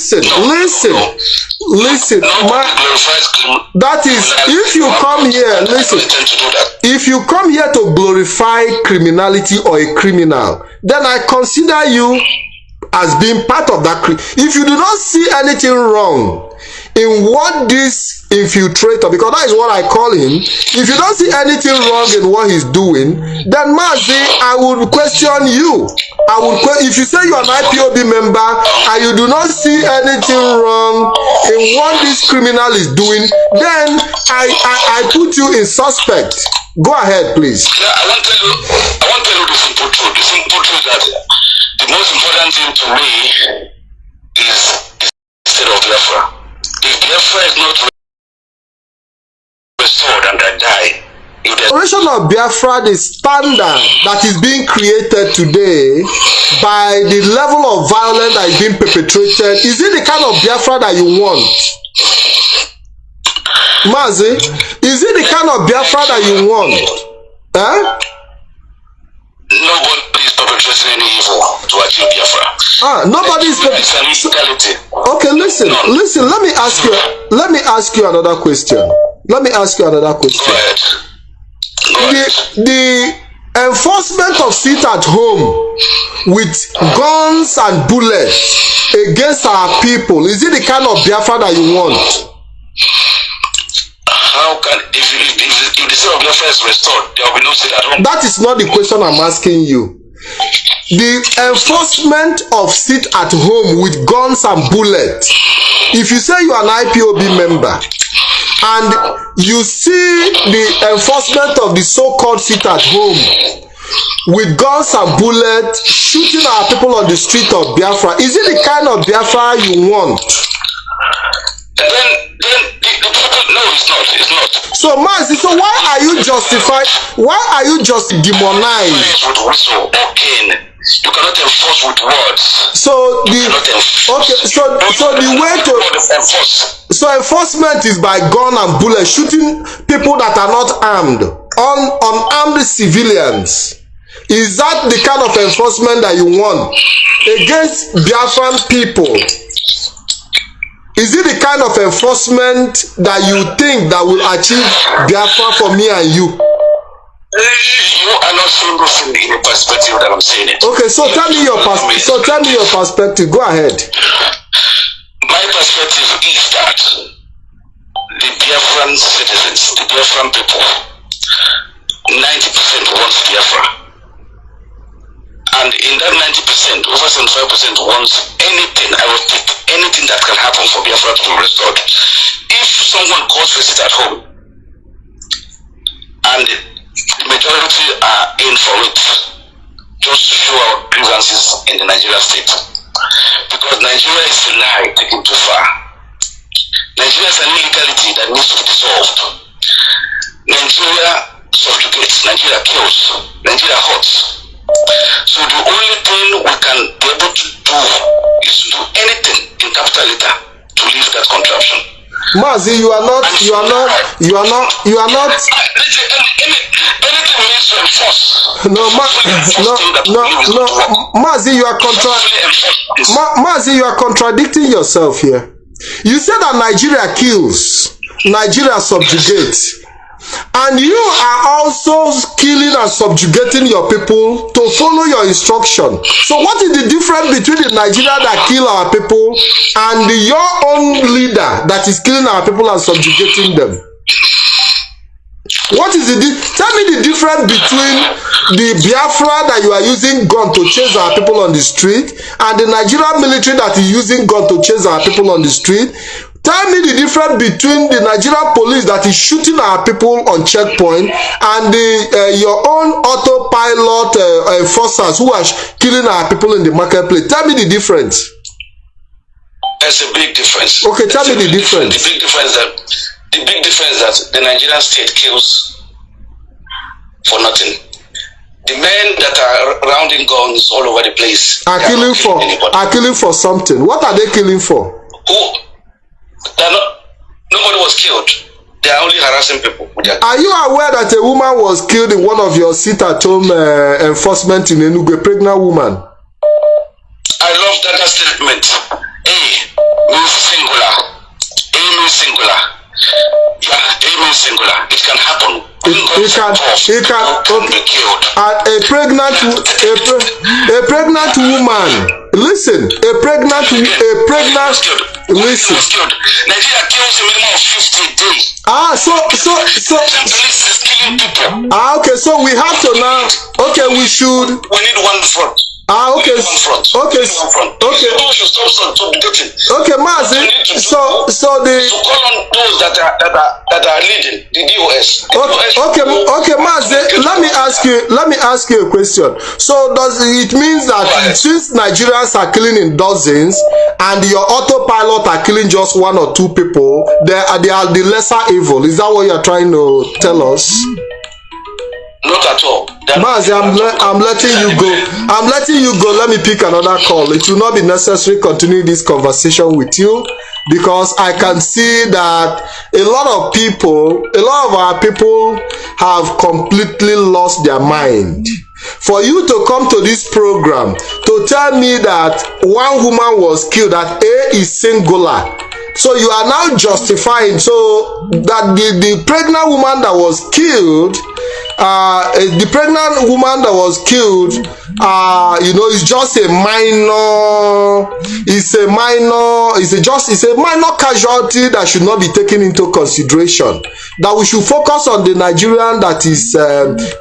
listen. That is, if you come here, listen. If you come here to glorify criminality or a criminal, then I consider you as being part of that. If you do not see anything wrong in what this infiltrator, because that is what I call him, if you don't see anything wrong in what he's doing, then Mazi, I would question you. If you say you are an IPOB member and you do not see anything wrong in what this criminal is doing, then I put you in suspect. Go ahead, please. Yeah, I want to tell you the simple truth. The simple truth that the most important thing to me is the state of Biafra. If Biafra is not restored and I die, the restoration of Biafra, the standard that is being created today by the level of violence that is being perpetrated, is it the kind of Biafra that you want? Mazi, is it the kind of Biafra that you want? Nobody is perpetrating any evil to achieve Biafra. Nobody is perpetrating. Okay, listen. Let me ask you another question. Go ahead. The enforcement of sit at home with guns and bullets against our people, is it the kind of Biafra that you want? How can, if the state of Biafra is restored, there will be no sit at home? That is not the question I'm asking you. The enforcement of sit at home with guns and bullets, if you say you are an IPOB member and you see the enforcement of the so-called sit at home with guns and bullets shooting our people on the street of Biafra, is it the kind of Biafra you want? Then no, it's not. So Mazi, so why are you justified? Why are you just demonized? With whistle, okay. You cannot enforce with words. So the way to enforce. So enforcement is by gun and bullet, shooting people that are not armed, unarmed civilians. Is that the kind of enforcement that you want against Biafran people? Is it the kind of enforcement that you think that will achieve Biafra for me and you? You are not seeing this in the perspective that I'm saying it. Okay, so tell me your perspective. Go ahead. My perspective is that the Biafran citizens, the Biafran people, 90% wants Biafra. And in that 90%, over 75% wants anything, I will take anything that can happen for Biafra to be restored. If someone calls for sit at home, and the majority are in for it, just to show our grievances in the Nigeria state. Because Nigeria is a lie taken too far. Nigeria is an illegality that needs to be solved. Nigeria subjugates, Nigeria kills, Nigeria hurts. So the only thing we can be able to do is to do anything in capital letter to leave that contraption. Mazi, you are not. Anything means to enforce. No, Mazi, Mazi, you are contradicting yourself here. You said that Nigeria kills, Nigeria subjugates. And you are also killing and subjugating your people to follow your instruction. So what is the difference between the Nigeria that kill our people and your own leader that is killing our people and subjugating them? What is tell me the difference between the Biafra that you are using gun to chase our people on the street and the Nigerian military that is using gun to chase our people on the street. Tell me the difference between the Nigerian police that is shooting our people on checkpoint and your own autopilot enforcers who are killing our people in the marketplace. Tell me the difference. There's a big difference. Okay, tell me the difference. The big difference that the Nigerian state kills for nothing. The men that are rounding guns all over the place are killing for something. What are they killing for? Nobody was killed. They are only harassing people. Are you aware that a woman was killed in one of your sit-at-home enforcement in Enugu, a pregnant woman? I love that statement. Hey, singular. Yeah, A means singular. It can happen. It can okay. A pregnant woman. Listen, listen. Nigeria kills a minimum of 50 days. Okay, so we have to now. Okay, we need one front. Okay. Okay, Mazi. So the. So call on those that are leading the DOS. Okay, Mazi. Let me ask you a question. So does it means that since Nigerians are killing in dozens and your autopilot are killing just one or two people, they are the lesser evil? Is that what you are trying to tell us? Not at all. Mazi, I'm letting you go. I'm letting you go. Let me pick another call. It will not be necessary continuing this conversation with you because I can see that a lot of our people have completely lost their mind. For you to come to this program to tell me that one woman was killed, that A is singular. So you are now justifying so that the pregnant woman that was killed, is just a minor. It's a minor casualty that should not be taken into consideration. That we should focus on the Nigerian that is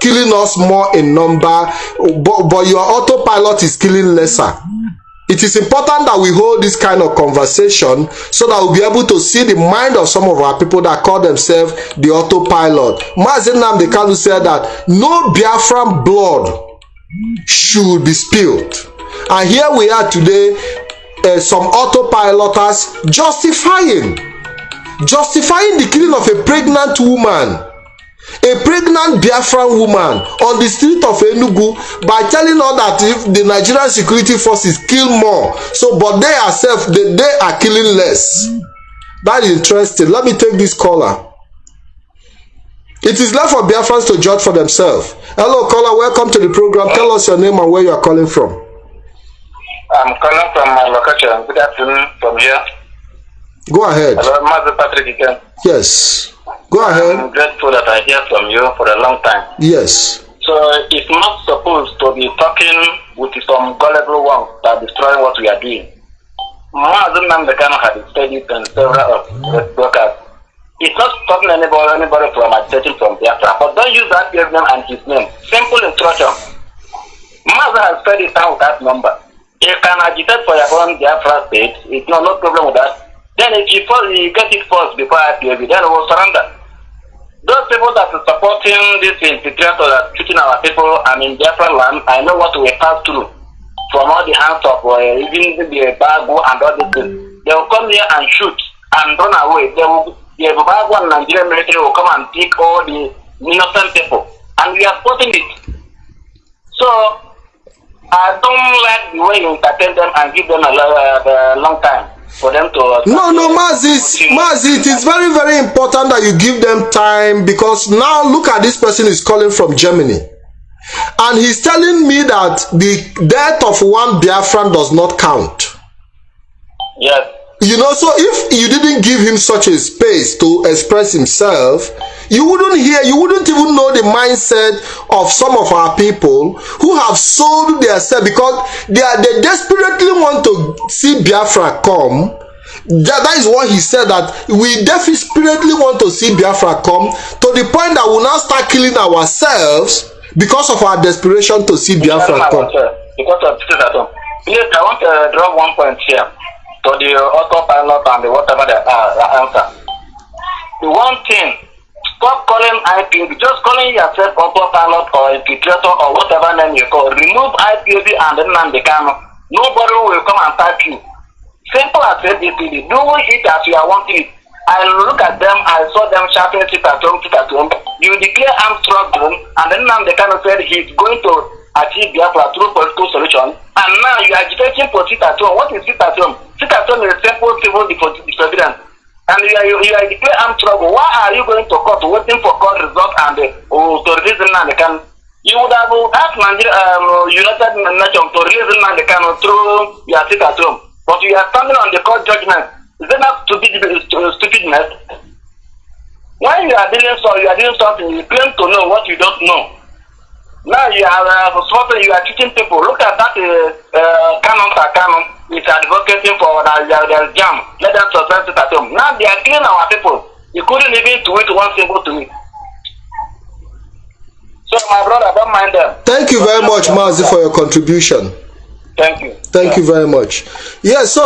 killing us more in number, but your autopilot is killing lesser. It is important that we hold this kind of conversation so that we'll be able to see the mind of some of our people that call themselves the autopilot. Mazi Nnamdi Kanu said that no Biafran blood should be spilled. And here we are today, some autopiloters justifying the killing of a pregnant woman. A pregnant Biafran woman on the street of Enugu by telling her that if the Nigerian security forces kill more, but they are killing less. That is interesting. Let me take this caller. It is left for Biafrans to judge for themselves. Hello, caller. Welcome to the program. Tell us your name and where you are calling from. I'm calling from my location. Good afternoon from here. Go ahead. Hello, Mazi Ikem. Yes. Go ahead. I'm grateful that I hear from you for a long time. Yes. So it's not supposed to be talking with some gullible ones that are destroying what we are doing. Mazi Nnamdi Kanu had studied and several of the workers. It's not stopping anybody from agitating from Biafra, but don't use that name and his name. Simple instruction. Mazi has studied down with that number. You can agitate for your own Biafra state. It's no problem with that. Then if you get it first before IPOB, then we will surrender. Those people that are supporting this infiltrator that shooting our people in Biafra land, I know what we pass through from all the hands of even the Bago and all these things. They will come here and shoot and run away. The Bago and Nigerian military will come and pick all the innocent people. And we are supporting it. So, I don't like the way you entertain them and give them a long time. For them to No, Mazi, it is very, very important that you give them time because now look at this person is calling from Germany. And he's telling me that the death of one Biafran does not count. Yes. So if you didn't give him such a space to express himself, you wouldn't even know the mindset of some of our people who have sold themselves because they desperately want to see Biafra come. That is what he said, that we desperately want to see Biafra come to the point that we'll now start killing ourselves because of our desperation to see Biafra come. Because of this at home. Please, I want to draw one point here to the autopilot and the whatever the answer. The one thing, stop calling IPOB, just calling yourself autopilot or infiltrator or whatever name you call. Remove IPOB and then Nnamdi Kanu. Nobody will come and attack you. Simple as ABCD. Do it as you are wanting it. I look at them, I saw them shouting, sit at home. You declare armed struggle, and then Nnamdi Kanu said he's going to achieve Biafra through political solution. And now you are agitating for sit at home. What is sit at home? Sit at home is a simple civil disobedience. And you are declare armed struggle. Why are you going to court waiting for court result and to release Nnamdi Kanu? You would have asked United Nations to release Nnamdi Kanu through your sit at home. But you are standing on the court judgment. Is it not stupid stupidness. When you are doing something, you claim to know what you don't know. Now you are supporting, you are teaching people. Look at that Kanu is advocating for their jam. Let them suppress it at home. Now they are killing our people. You couldn't even tweet one single tweet. So my brother, don't mind them. Thank you very much, Mazi, for your contribution. Thank you. Thank you very much. Yeah, so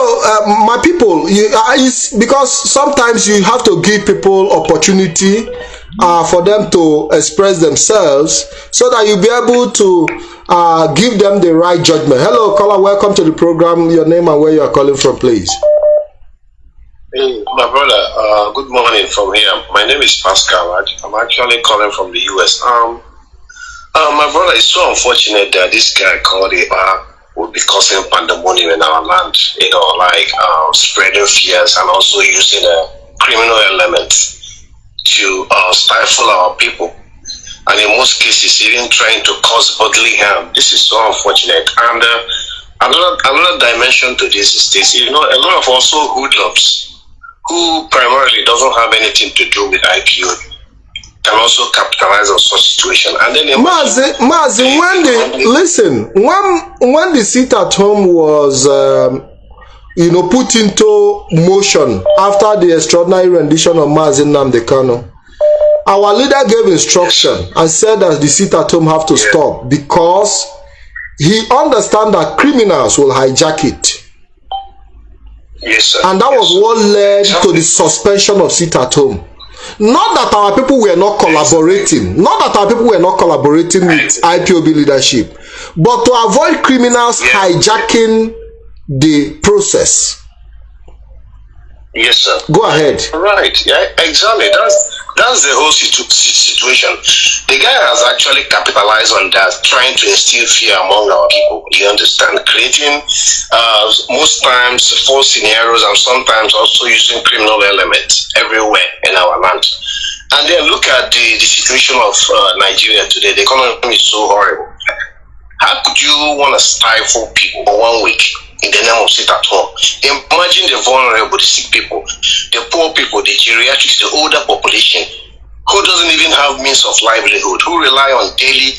my people, because sometimes you have to give people opportunity for them to express themselves so that you'll be able to give them the right judgment. Hello, caller, welcome to the program. Your name and where you are calling from, please. Hey, my brother, good morning from here. My name is Pascal. I'm actually calling from the US. My brother, it's so unfortunate that this guy called will be causing pandemonium in our land, like spreading fears and also using criminal elements to stifle our people. And in most cases, even trying to cause bodily harm. This is so unfortunate. And another dimension to this is this, a lot of also hoodlums who primarily doesn't have anything to do with IPOB can also capitalize on such situation. And then Mazi, when the sit at home was put into motion after the extraordinary rendition of Mazi Nnamdi Kanu, our leader gave instruction and said that the sit at home have to stop because he understands that criminals will hijack it. Yes, sir. And that was what led to the suspension of sit at home. Not that our people were not collaborating, with IPOB leadership, but to avoid criminals hijacking the process. Yes, sir. Go ahead. Right. Yeah, exactly. That's the whole situation. The guy has actually capitalized on that, trying to instill fear among our people. You understand? Creating most times false scenarios and sometimes also using criminal elements everywhere in our land. And then look at the situation of Nigeria today. The economy is so horrible. How could you want to stifle people for 1 week in the name of sit at home? Imagine the vulnerable, the sick people, the poor people, the geriatrics, the older population who doesn't even have means of livelihood, who rely on daily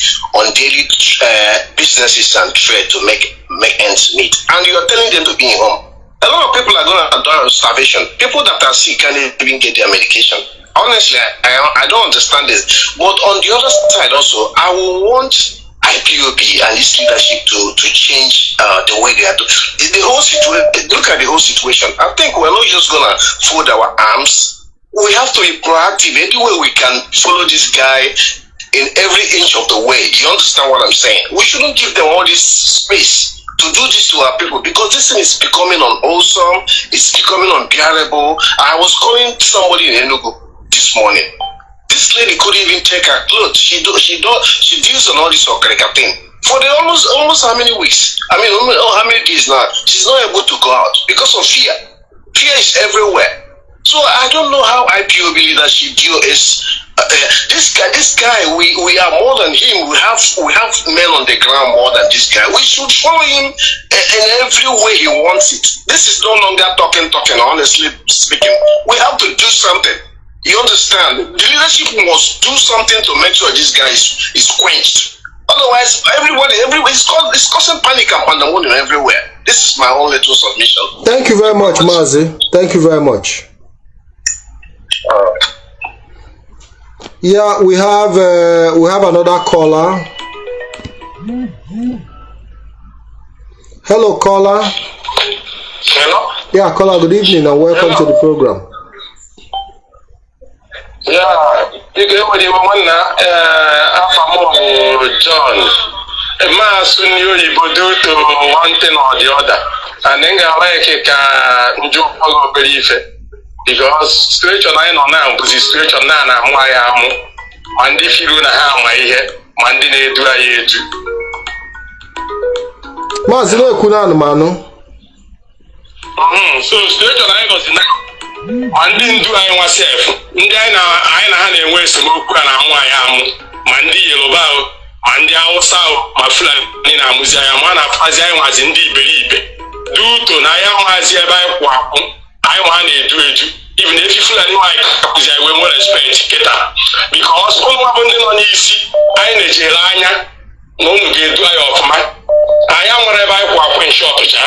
businesses and trade to make ends meet. And you are telling them to be home. A lot of people are going to die of starvation. People that are sick can't even get their medication. Honestly, I don't understand this. But on the other side also, I will want IPOB and its leadership to change the way they are doing the whole situation. Look at the whole situation. I think we're not just gonna fold our arms. We have to be proactive. Any way we can follow this guy in every inch of the way. You understand what I'm saying? We shouldn't give them all this space to do this to our people because this thing is becoming unwholesome. It's becoming unbearable. I was calling somebody in Enugu this morning. This lady couldn't even take her clothes. She deals on all this Okerika thing for the almost how many weeks? I mean, how many days now? She's not able to go out because of fear. Fear is everywhere. So I don't know how IPOB leadership deal is. This guy, we are more than him. We have men on the ground more than this guy. We should follow him in every way he wants it. This is no longer talking. Honestly speaking, we have to do something. You understand? The leadership must do something to make sure this guy is quenched. Otherwise, it's causing panic and pandemonium everywhere. This is my own little submission. Thank you very much, Mazi. Thank you very much. Yeah, we have another caller. Hello, caller. Hello? Yeah, caller, good evening and welcome to the program. Yeah, you get what you want now. John. A mass when you do to one thing or the other. And then I like it can believe it. Because situation I know now, because the situation now I'm why I'm and if you don't have my head, Monday do I do. Mazino Kunan Mano. So situation I know now. Mandi do I myself. Ndina I na way smoke and I'm Mandi Yoruba, Mandi Hausa, my friend in Amuzia, man of Azia was indeed believe. Do to Naya Mazia by Wakum, I want to do it. believe na efi Fulani nwanyị kụzi anyị wee nwee respect kịta because ụmụ bụ ndị nọ n'isi anyị na-ejere anya na unu ga-edu anyị ọfụma anyị nwere ebe anyị kwụ akwa nshọtụcha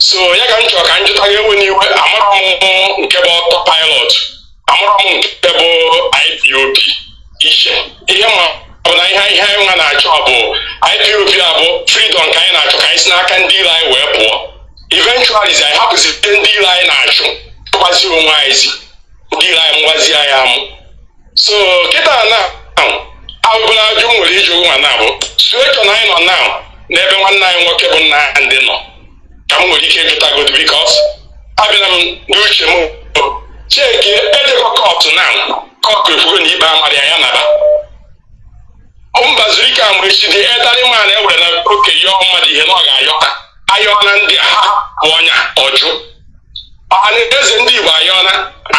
so ya ka m chọrọ ka m jụta gị ewe n'iwe amara m nke bụ ọtọ pilot amara m nke bụ IPOB iche ihe ma ọ bụ na ihe anyị nwa na-achọ bụ IPOB a bụ freedom ka anyị na-achọ ka anyị si n'aka ndị ile anyị wee pụọ eventually anyị hapụzite ndị ile anyị na-achụ tụkwasị onwe anyị ndị ile anyị mgbazi anyị amụ so kịta na abụbụla ajụ nwere iji nwa na bụ situation anyị nọ now n'ebe nwanne anyị nwoke bụ Nnamdi nọ ka m nwere ike ịjụtagodo bikos abịara m n'uche m cheki ejekwa kọtụ na kọtụ ekwugo na ikpe amarị ya naba mba zuru ike amụrịchi dị edarị nwaanyị ewere na oke yọọ mmadụ ihe na ọ ga-ayọta ayọna ndị ha bụ ọnya ọjụ ọha na eze ndị Igbo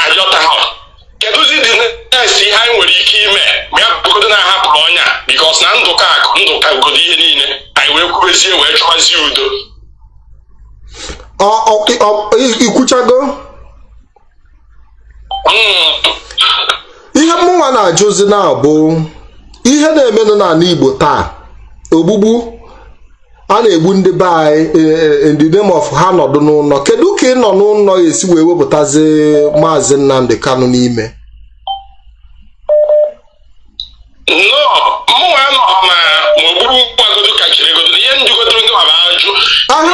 ayọta ha kedụzi dị next ihe anyị nwere ike ime ma ya bụgodo na-ahapụrụ ọnya bikos na ndụka akụ ndụka godo ihe niile anyị wee kwubezie wee chọwazie udo ikwuchago ihe mụnwa na-ajụzi na bụ ihe na-emenụ n'ala Igbo taa ogbugbu a na-egbu ndị be anyị in the name of ha nọdụ n'ụlọ kedu ka ị nọ n'ụlọ esi wee wepụtazi Maazị Nnamdi Kanu n'ime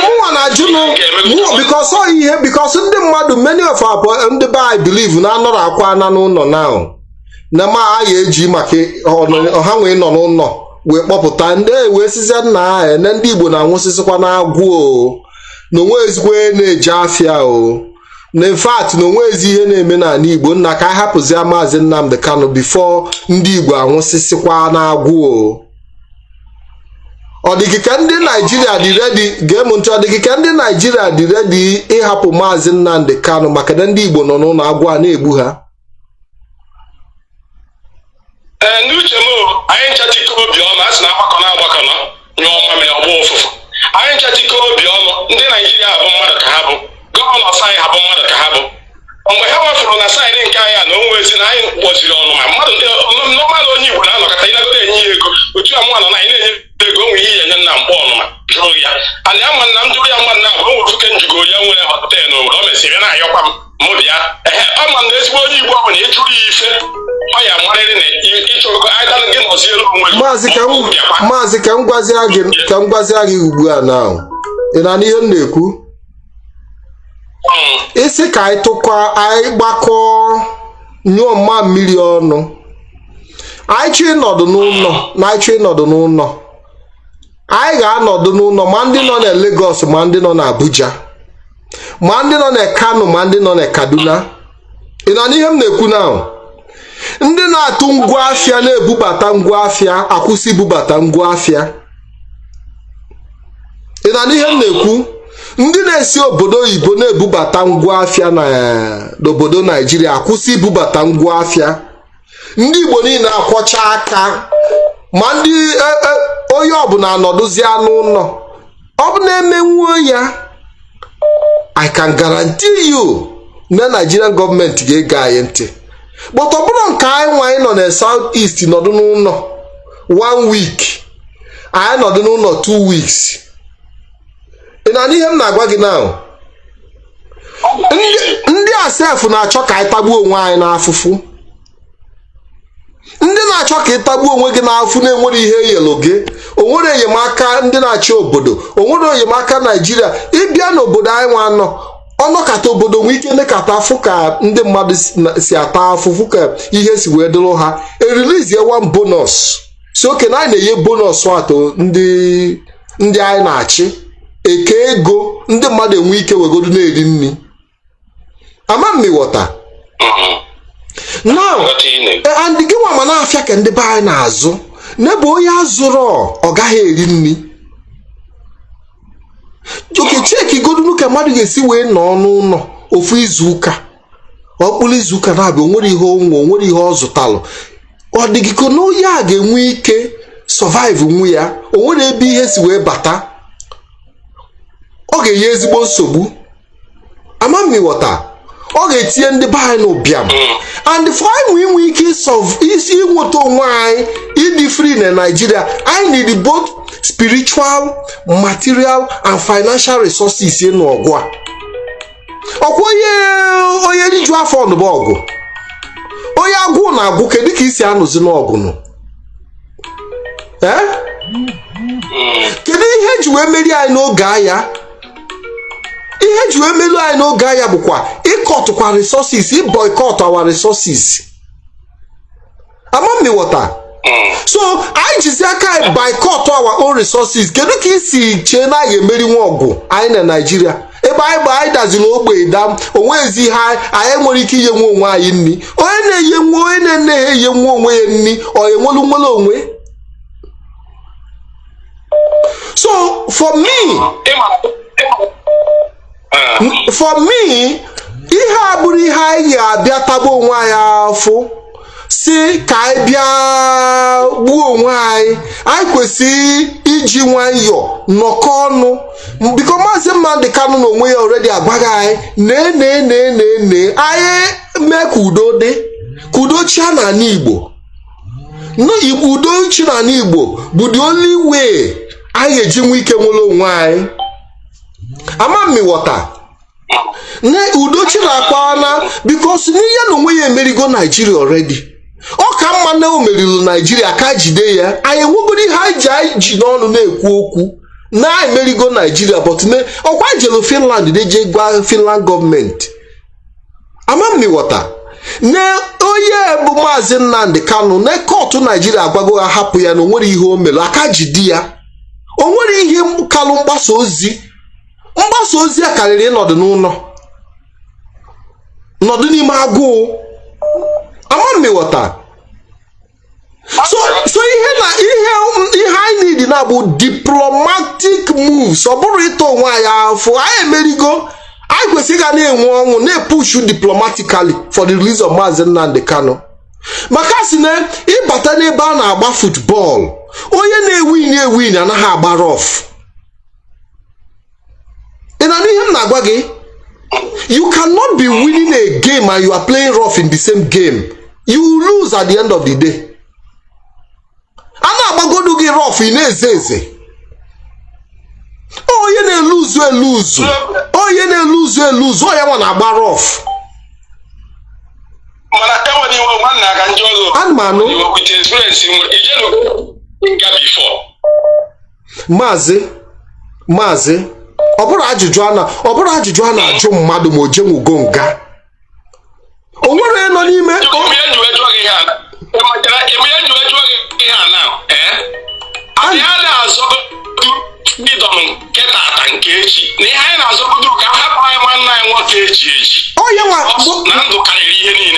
mụnwa na-ajụ because ndị mmadụ many of our ndị be anyị believe na anọrọ akwa ana n'ụlọ now na ma a ga-eji maka ọha nwee nọ n'ụlọ wee kpọpụta ndị wee sizie nna anyị na ndị Igbo na-anwụsịsịkwa na-agwụ na onwe ezigbo na-eji afịa na in fact na onwe ezi ihe na-eme n'ala Igbo nna ka a hapụzie Maazị Nnamdi Kanu before ndị Igbo anwụsịsịkwa na-agwụ ọ dịghị ka ndị Naijiria dị ready gee m ntị ọ dịghị ka ndị Naijiria dị ready ịhapụ Maazị Nnamdi Kanu maka na ndị Igbo nọ n'ụlọ agwụ a na-egbu ha n'uche m anyị nchatikọ obi ọnụ a sị na agbakọ nyụọ mmamịrị ọgba ụfụfụ anyị nchatikọ obi ọnụ ndị Naijiria bụ mmadụ ka ha bụ gọvanọs anyị ha bụ mmadụ ka ha bụ mgbe ha wefụrụ na saịdị nke anyị a na onwe ezi na anyị kpọziri ọnụ ma mmadụ nọmalụ onye Igbo na-anọkọta ịnagoro enye ya ego otu a mụ nọ na anyị na-enye ego onwe ihe enye nna mkpọ ọnụma jụrụ ya ana ya ma nna m jụrụ ya mma nna bụ onwe oke njugo ya nwere họteelụ obodo o mesịrị na-ayọkwa m mụ bịa ọ ma na ezigbo onye Igbo ọ bụ na ịjụrụ ya ife ọ ya marịrị na ịchọgo aịdalụ gị nọzielu onwe Maazị ka m gwazia gị ugbu a na ị na n'ihe m na-ekwu isi ka anyị tụkwa anyị gbakọ nyụọ mma mmiri ọnụ anyị chọ ịnọdụ n'ụlọ na anyị chọ ịnọdụ n'ụlọ anyị ga-anọdụ n'ụlọ ma ndị nọ na Lagos ma ndị nọ na Abuja ma ndị nọ na Kanu ma ndị nọ na Kaduna ị na n'ihe m na-ekwu na ndị na-atụ ngwa afịa na-ebubata ngwa afịa akwụsị ibubata ngwa afịa ị na n'ihe m na-ekwu ndị na-esi obodo oyibo na-ebubata ngwa afịa n'obodo Naijiria akwụsị ibubata ngwa afịa ndị Igbo niile akwọcha aka ma ndị onye ọbụla anọdụzie n'ụlọ ọ bụ na-emenwuo ya I can guarantee you na Nigerian gọọmenti ga-ege anyị ntị but ọ bụrụ nke anyị nwaanyị nọ na South East nọdụ n'ụlọ 1 week anyị nọdụ n'ụlọ 2 weeks ị na n'ihe m na-agwa gị now ndị asef na-achọ ka anyị tagbuo onwe anyị n'afụfụ ndị na-achọ ka ị tagbuo onwe gị n'afụ na-enwere ihe eyelo gị onwere enyemaka ndị na-achị obodo onwere enyemaka Naijiria ịbịa n'obodo anyị nwa nọ ọnọkata obodo nwee ike nekata afụ ka ndị mmadụ si ata afụfụ ka ihe si wee dịrị ha erilizie one bonus si oke na anyị na-enye bonus atọ ndị anyị na-achị eke ego ndị mmadụ enwe ike wegodu na-eri nri ama mmịghọta now and gị nwa ma na-afịa ka ndị be anyị na-azụ n'ebe onye azụrụ ọ gaghị eri nri oke cheki godunu ka mmadụ ga-esi wee nọ n'ụlọ ofu izu ụka ọkpụrụ izu ụka na-abịa onwere ihe onwe onwere ihe ọ zụtalụ ọ dịghị ka na onye a ga-enwe ike survive nwe ya onwere ebe ihe si wee bata ọ ga-enye ezigbo nsogbu ama mmịghọta ọ ga-etinye ndị be anyị n'ụbịam. And for anyị nwee ike isi nweta onwe anyị ịdị free na Nigeria, I need both spiritual, material and financial resources in ọgụ a. Ọkwa onye riju afọ ndụ bụ ọgụ. Onye agwụ na-agwụ kedu ka isi anụzi n'ọgụ nọ? Kedu ihe ji wee meri anyị n'oge agha? Ihe ji wee meri anyị n'oge agha bụkwa ịkọtụkwa resources, boycott our resources. Ama mmịghọta. So anyị jizi aka anyị boycott our own resources. Kedu ka isi chee na anyị emeri nwa ọgụ anyị na Nigeria? Ebe anyị daziri ogbe dam onwezi ihe anyị nwere ike inye nwe onwe anyị nri. Onye na-enye nwe onye na-enye nwe onwe ya nri ọ enwelu nwere onwe. So for me ihe a bụrụ ihe anyị ga-abịa taba onwe anyị afụ si ka anyị bịa gbuo onwe anyị kwesịrị iji nwayọọ nọkọ ọnụ biko Mazi Nnamdi Kanu na onwe ya already agbaghị anyị anyị mee ka udo dị ka udo chia n'ala Igbo udo chi n'ala Igbo bụ the only way anyị eji nwe ike nwere onwe anyị. Ama mmịghọta na udo chi na-akpana because n'ihe na onwe ya emerigo Nigeria already. Ọ ka mma na o meriri Nigeria ka jide ya anyị enwegoro ihe anyị ji n'ọnụ na-ekwu okwu na emerigo Nigeria but ọkwa jelo Finland na-eje gwa Finland gọọmenti. Ama mmịghọta na onye bụ Mazi Nnamdi Kanu na kọtụ Nigeria agwago ha hapụ ya na o nwere ihe o mere aka jide ya. O nwere ihe kalụ mgbasa ozi a karịrị ịnọdụ n'ụlọ nọdụ n'ime agụụ. Ama mmịghọta. So ihe anyị need na-abụ diplomatic moves. Ọ bụrụ ịtọ onwe anyị afọ anyị emerigo anyị kwesịrị ga na-enwe ọnwụ na-epushu diplomatically for the release of Mazi Nnamdi Kanu. Maka si na ịbata n'ebe a na-agba football onye na-ewin anaghị agba rough. Ị na n'ihe m na-agwa gị, you cannot be winning a game and you are playing rough in the same game. You lose at the end of the day. A na-agbagodu gị rough ị na-eze eze. Onye na-eluzu onye nwa na-agba rough. Mana enwere iwe nwanne aka ndị ọzọ. Anụmanụ. With experience ijenu nga before. Mazi ọ bụrụ ajụjụ a na-ajụ mmadụ ma o jenwugo nga. O nwere nọ n'ime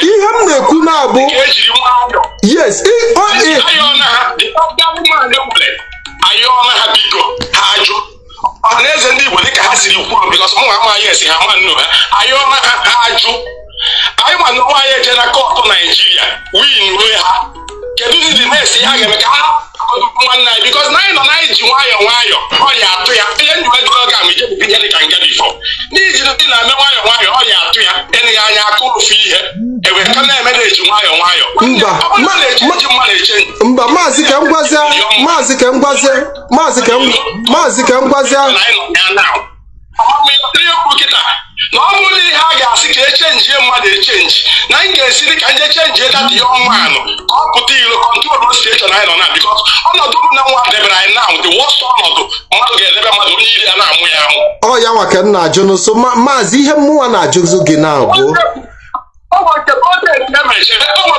ihe m na-ekwu na-abụ yes ọhaneze ndị Igbo dịka ha siri kwuru because mụ amaghị esi ha nwanne ha ayọna ha ajụ anyị nwanne nwaanyị eje na kọtụ Naijiria win ruo ha kedu ndị na-esi ha ga-eme ka ha nwanne anyị because na anyị nọ na anyị ji nwayọọ ọ ya atụ ya ihe ndị wedoro ga ije bụ ihe dịka nga bifọ n'iji ndị na-eme nwayọọ ọ ya atụ ya enyi anya aka ofu ihe ewe ka na-eme na-eji nwayọọ mba Mazi ka m gwazie na ọ bụrụ ihe a ga-asị ka echenji mmadụ echenji na anyị ga-esiri ka ndị echenji data ihe ọmanụ ka ọ pụta ilo kọntrol steshọn anyị nọ na bikọs ọnọdụ na nwa debere anyị na the worst ọnọdụ mmadụ ga-edebe mmadụ onye iri ya na-amụ ya amụ. Ọ ya nwa ka m na-ajụ n'ụsọ Mazi ihe mmụọ na-ajụzụ gị na abụ onwe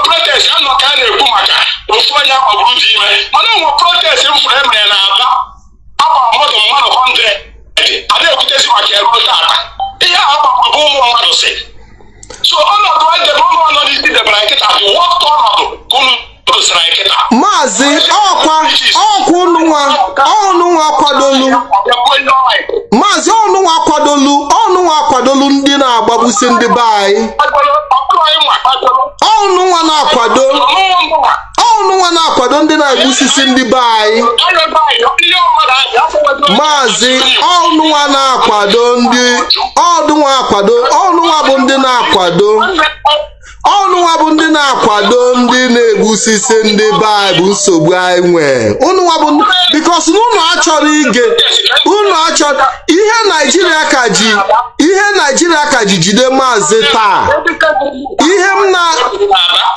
protest anọ ka a na-ekwu maka ofu onye akpọgburu dị ime mana onwe protest mfụrụ emere na Aba mmadụ 100 a na-ekwutezi maka ya ruo taata ihe a akpọgburu ụmụ mmadụ si so ọnọdụ edebe ụmụ ọnọdụ isi debere nkịta bụ wọtụ ọnọdụ ka unu dosara nkịta. Mazi ọkwa ọnụnwa akwadolu Mazi ọnụnwa akwadolu ndị na-agbagbusi ndị be anyị ọnụnwa na-akwado ndị na-egbusisi ndị be anyị Maazị ọnụnwa na-akwado ndị ọnụnwa bụ ndị na-akwado ndị na-egbusisi ndị be anyị bụ nsogbu anyị nwee ọnụnwa bụ because unu achọrọ ihe Nigeria ka ji jide Maazị taa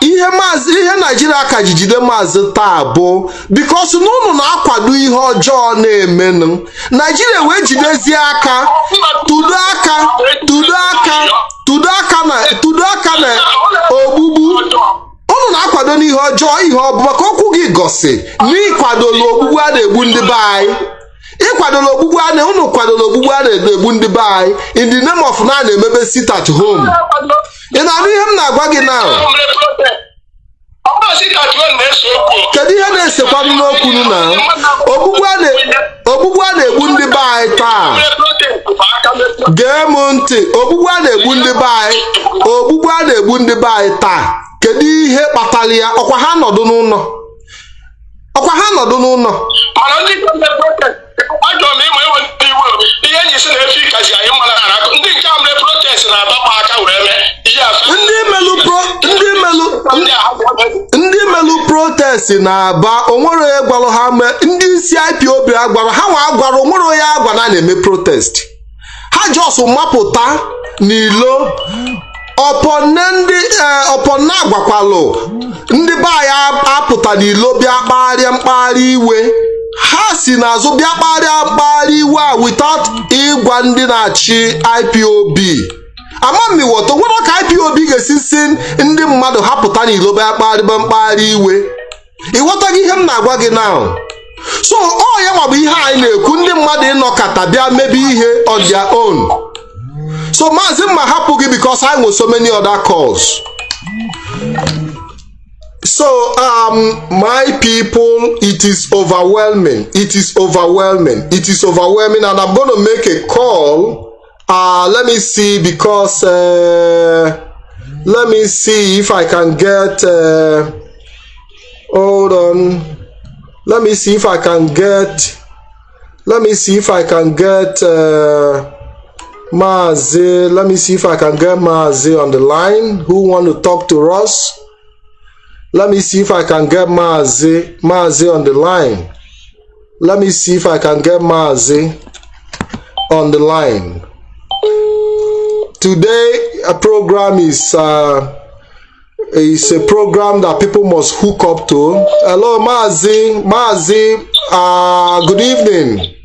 ihe Nigeria ka ji jide Maazị taa bụ because unu na-akwado ihe ọjọọ na-emenụ Nigeria wee jidezie aka tudo aka na ogbugbu unu na-akwado n'ihe ọjọọ ihe ọ bụ maka okwu gị gosi n'ịkwadola ogbugbu a na-egbu ndị be anyị ịkwadola ogbugbu a unu kwadola ogbugbu a na-egbu ndị be anyị in the name of na na-emebe sit at home ị na-anụ ihe m na-agwa gị na kedu ihe na-esekwanụ n'okwu na ogbugbu a na-egbu ndị be anyị taa gee m ntị ogbugbu a na-egbu ndị be anyị taa kedu ihe kpatara ya ọkwa ha nọdụ n'ụlọ ndị melu protest na-aba onwere onye gwara ha ndị isi Ipob agwara ha nwa agwara onwere onye agwa na-eme protest ha just mapụta n'ilo ọpọna agwakwalụ ndị be anyị apụta n'ilo bịa kpagharịa mkpagharị iwe ha si n'azụ bịa kpagharịa mkpagharị iwe a without ịgwa ndị na-achị Ipob amamiwoto nwere ka Ipob ga-esi si ndị mmadụ hapụta n'ilo bịa kpagharịba mkpagharị iwe ịghọtaghị ihe m na-agwa gị now so ọ ya nwa bụ ihe anyị na-ekwu ndị mmadụ ịnọkọta bịa mebe ihe on their own. So Mazi ma hapụ gị because I know so many other calls. So my people, it is overwhelming. It is overwhelming, and I'm going to make a call. Let me see, because let me see if I can get hold on. Let me see if I can get Mazi. Let me see if I can get Mazi on the line who want to talk to us. Let me see if I can get Mazi on the line. Let me see if I can get Mazi on the line. Today a program is a program that people must hook up to. Hello Mazi, good evening.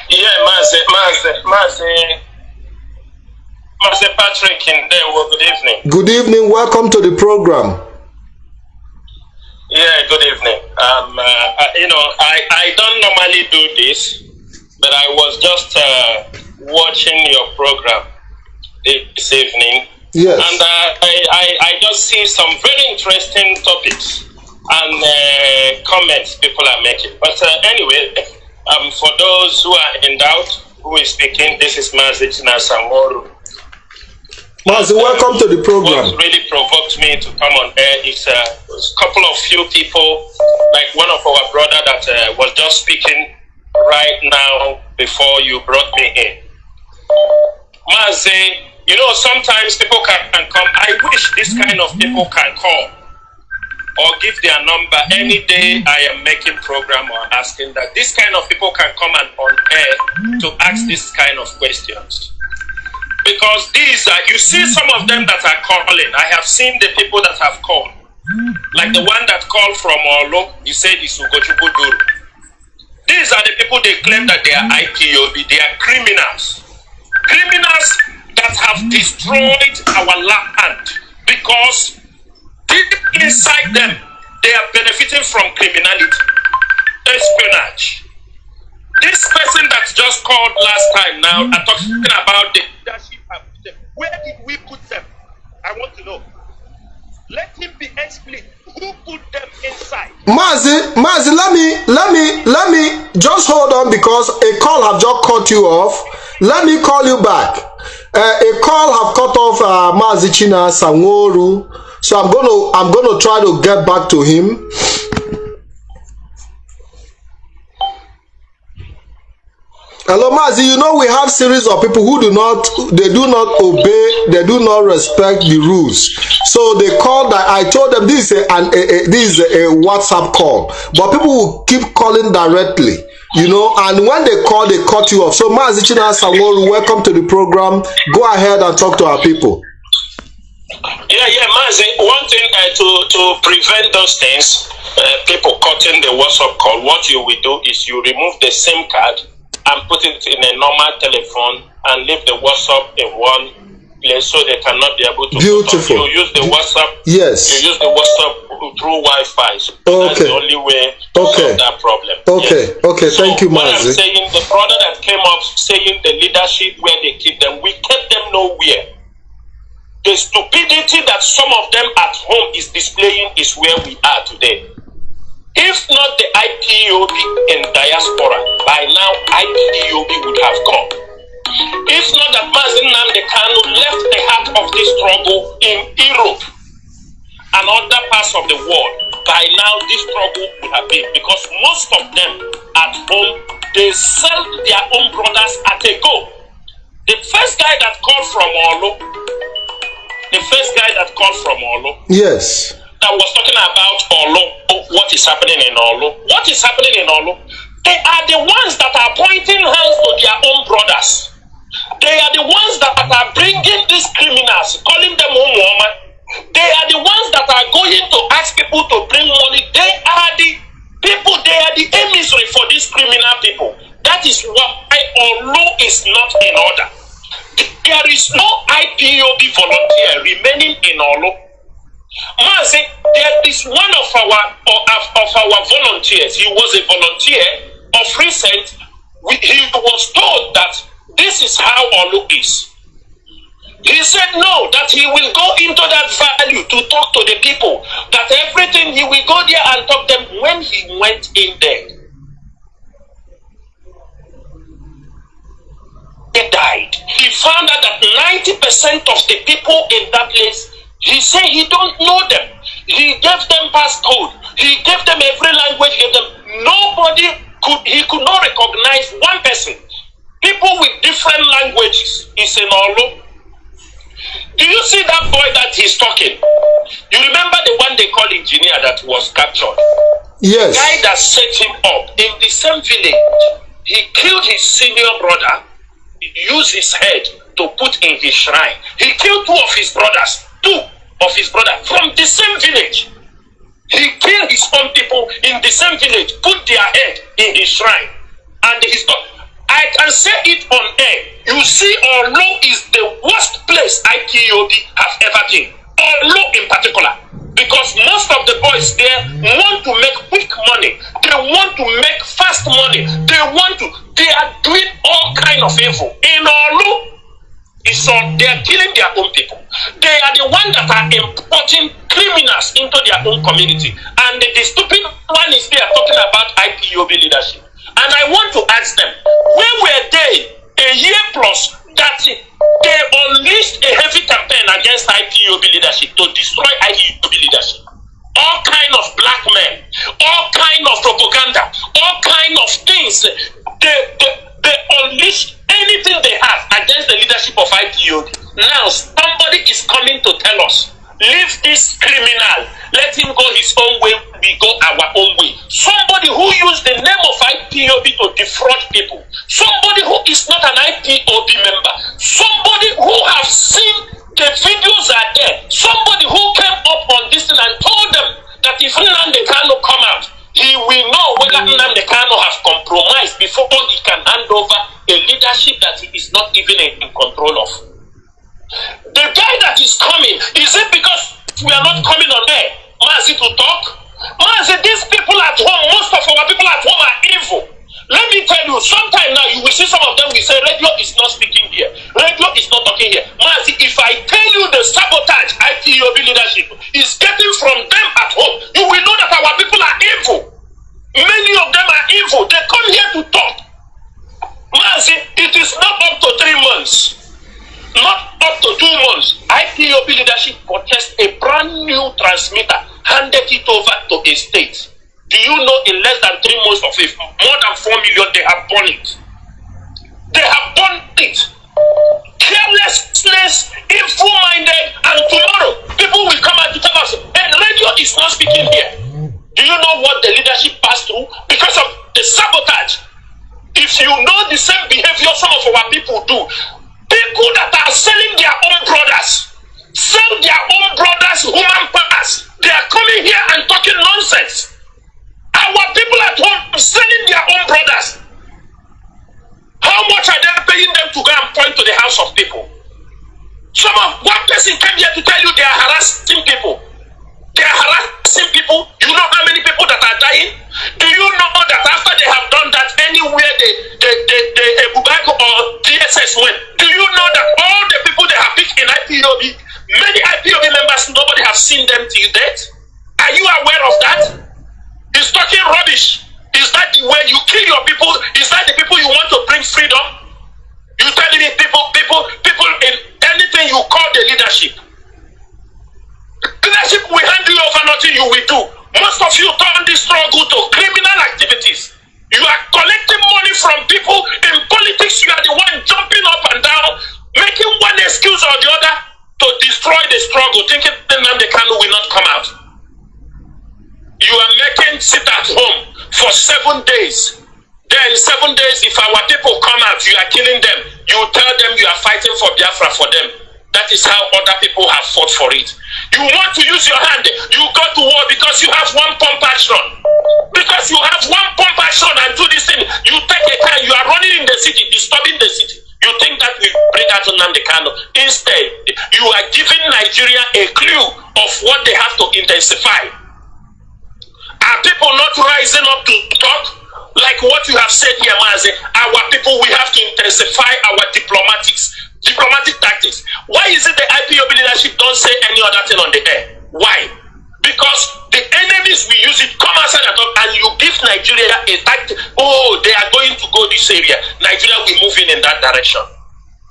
Yeah, Mazi Patrick in there. Well, good evening. Good evening. Welcome to the program. Yeah, good evening. I don't normally do this, but I was just watching your program this evening. Yes. And I just see some very interesting topics and comments people are making. But anyway, for those who are in doubt, who is speaking, this is Mazi Ikem. Mazi, welcome to the program. What really provoked me to come on air is a couple of few people, like one of our brother that was just speaking right now before you brought me in. Mazi, sometimes people can come. I wish this kind of people can call or give their number any day I am making program or asking that this kind of people can come and on air to ask this kind of questions. Because these are, you see some of them that are calling. I have seen the people that have called. Like the one that called from Olo, he said it's Ugochukwu. These are the people they claim that they are Ipob, they are criminals. Criminals that have destroyed our land because deep inside them, they are benefiting from criminality, espionage. This person that just called last time now are talking about the leadership and put them. Where did we put them? I want to know. Let him be explicit. Who put them inside? Mazi, let me just hold on because a call have just cut you off. Let me call you back. A call have cut off Mazi Sanworu. So I'm gonna try to get back to him. Hello, Mazi. You know we have series of people who do not obey, they do not respect the rules. So they call that. I told them this is a WhatsApp call, but people will keep calling directly. You know, and when they call, they cut you off. So Mazi Sanworu, welcome to the program. Go ahead and talk to our people. Yeah, Mazi. One thing to prevent those things, people cutting the WhatsApp call. What you will do is you remove the SIM card and put it in a normal telephone and leave the WhatsApp in one place so they cannot be able to. Beautiful. You use the WhatsApp. Yes. You use the WhatsApp through Wi-Fi. So that's the only way to solve that problem. Okay. Yes. Okay. So thank you, Mazi. What I'm saying, the brother that came up saying the leadership where they keep them, we kept them nowhere. The stupidity that some of them at home is displaying is where we are today. If not the IPOB in diaspora, by now IPOB would have come. If not that Mazi Nnamdi Kanu left the heart of this struggle in Europe and other parts of the world, by now this struggle would have been, because most of them at home, they sell their own brothers at a go. The first guy that called from Olo, yes, that was talking about Olo, what is happening in Olo. What is happening in Olo? They are the ones that are pointing hands to their own brothers. They are the ones that are bringing these criminals, calling them woman. They are the ones that are going to ask people to bring money. They are the people, they are the emissary for these criminal people. That is why Olo is not in order. There is no IPOB volunteer remaining in Olo. Mazi, there is one of our volunteers. He was a volunteer of recent. He was told that this is how Olu is. He said no, that he will go into that value to talk to the people, that everything he will go there and talk to them. When he went in there, he died. He found out that 90% of the people in that place, he said he don't know them. He gave them passcode. He gave them every language. He gave them. He could not recognize one person. People with different languages is in Olo. Do you see that boy that he's talking? You remember the one they call engineer that was captured? Yes. The guy that set him up in the same village. He killed his senior brother. He used his head to put in his shrine. He killed two of his brothers from the same village. He killed his own people in the same village, put their head in his shrine. And I can say it on air. You see, Olo is the worst place IPOB have ever been. Olo in particular. Because most of the boys there want to make quick money. They want to make fast money. They are doing all kind of evil. In Olo, they are killing their own people. They are the ones that are importing criminals into their own community. And the stupid one is there talking about IPOB leadership. And I want to ask them, where were they a year plus that they unleashed a heavy campaign against IPOB leadership to destroy IPOB leadership? All kind of blackmail, all kind of propaganda, all kind of things. They unleashed anything they have against the leadership of IPOB. Now somebody is coming to tell us, leave this criminal, let him go his own way, we go our own way. Somebody who used the name of IPOB to defraud people, somebody who is not an IPOB member, somebody who have seen the videos are there, somebody who came up on this thing and told them that if Nnamdi Kanu come out, he will know whether Nnamdi Kanu has compromised before he can hand over a leadership that he is not even in control of. The guy that is coming, is it because we are not coming on air, Mazi, to talk? Mazi, these people at home, most of our people at home are evil. Let me tell you, sometime now you will see some of them will say radio is not speaking here, radio is not talking here. Mazi, if I tell you the sabotage IPOB leadership is getting from them at home, you will know that our people are evil. Many of them are evil. They come here to talk. Mazi, it is not up to 3 months, not up to 2 months. IPOB IPOB leadership purchased a brand new transmitter, handed it over to a state. Do you know in less than 3 months of it, more than 4 million, they have burned it. They have burned it. Carelessness, evil-minded, and tomorrow people will come out to tell us, and radio is not speaking here. Do you know what the leadership passed through? Because of the sabotage. If you know the same behavior some of our people do, people that are selling their own brothers, sell their own brothers human parts, they are coming here and talking nonsense. Our people at home selling their own brothers. How much are they paying them to go and point to the house of people? One person came here to tell you they are harassing people. They are harassing people. You know how many people that are dying? Do you know that after they have done that, anywhere the Ebubag or DSS went, do you know that all the people they have picked in IPOB, many IPOB members, nobody has seen them till date? Are you aware of that? He's talking rubbish. Is that the way you kill your people? Is that the people you want to bring freedom? You telling me people in anything you call the leadership. Leadership will hand you over, nothing you will do. Most of you turn this struggle to criminal activities. You are collecting money from people in politics. You are the one jumping up and down, making one excuse or the other to destroy the struggle, thinking Nnamdi Kanu will not come out. You are making sit at home for 7 days. Then 7 days, if our people come out, you are killing them. You tell them you are fighting for Biafra for them. That is how other people have fought for it. You want to use your hand. You go to war because you have one pump action. Because you have one pump action and do this thing. You take a car, you are running in the city, disturbing the city. You think that will bring out Nnamdi Kanu. Instead, you are giving Nigeria a clue of what they have to intensify. Are people not rising up to talk? Like what you have said here, Mazi, our people, we have to intensify our diplomatic tactics. Why is it the IPOB leadership don't say any other thing on the air? Why? Because the enemies will use it, come outside and talk, and you give Nigeria a tactic. Oh, they are going to go this area. Nigeria will move in that direction.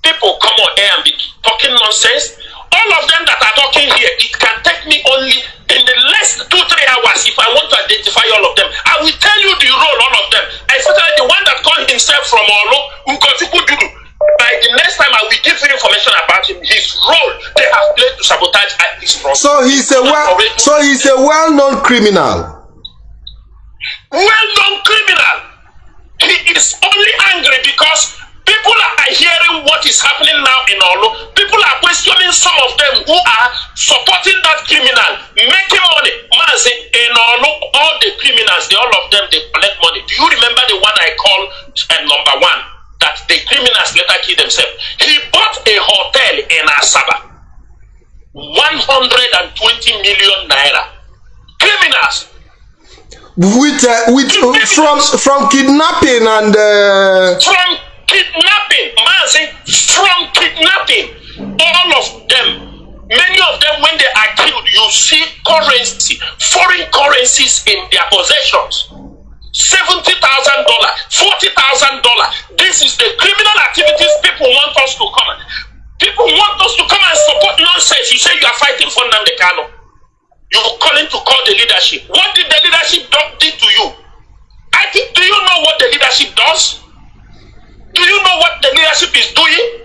People come on air and be talking nonsense. All of them that are talking here, it can take me only in the last 2-3 hours if I want to identify all of them. I will tell you the role, all of them. Especially the one that called himself from Olo, Ugochukwu. By the next time I will give you information about him, his role they have played to sabotage this process. So he's a well-known criminal. Well-known criminal. He is only angry because people are hearing what is happening now in Olo. People are questioning some of them who are supporting that criminal, making money. Mazi, in Olo, all the criminals, all of them, they collect money. Do you remember the one I called number 1? That the criminals later kill themselves. He bought a hotel in Asaba. 120 million naira. Criminals. From kidnapping and from kidnapping, Mazi, from kidnapping, all of them, many of them, when they are killed, you see currency, foreign currencies in their possessions. $70,000, $40,000. This is the criminal activities people want us to come. People want us to come and support nonsense. You say you are fighting for Nnamdi Kanu. You're calling to call the leadership. What did the leadership do to you? Do you know what the leadership does? Do you know what the leadership is doing?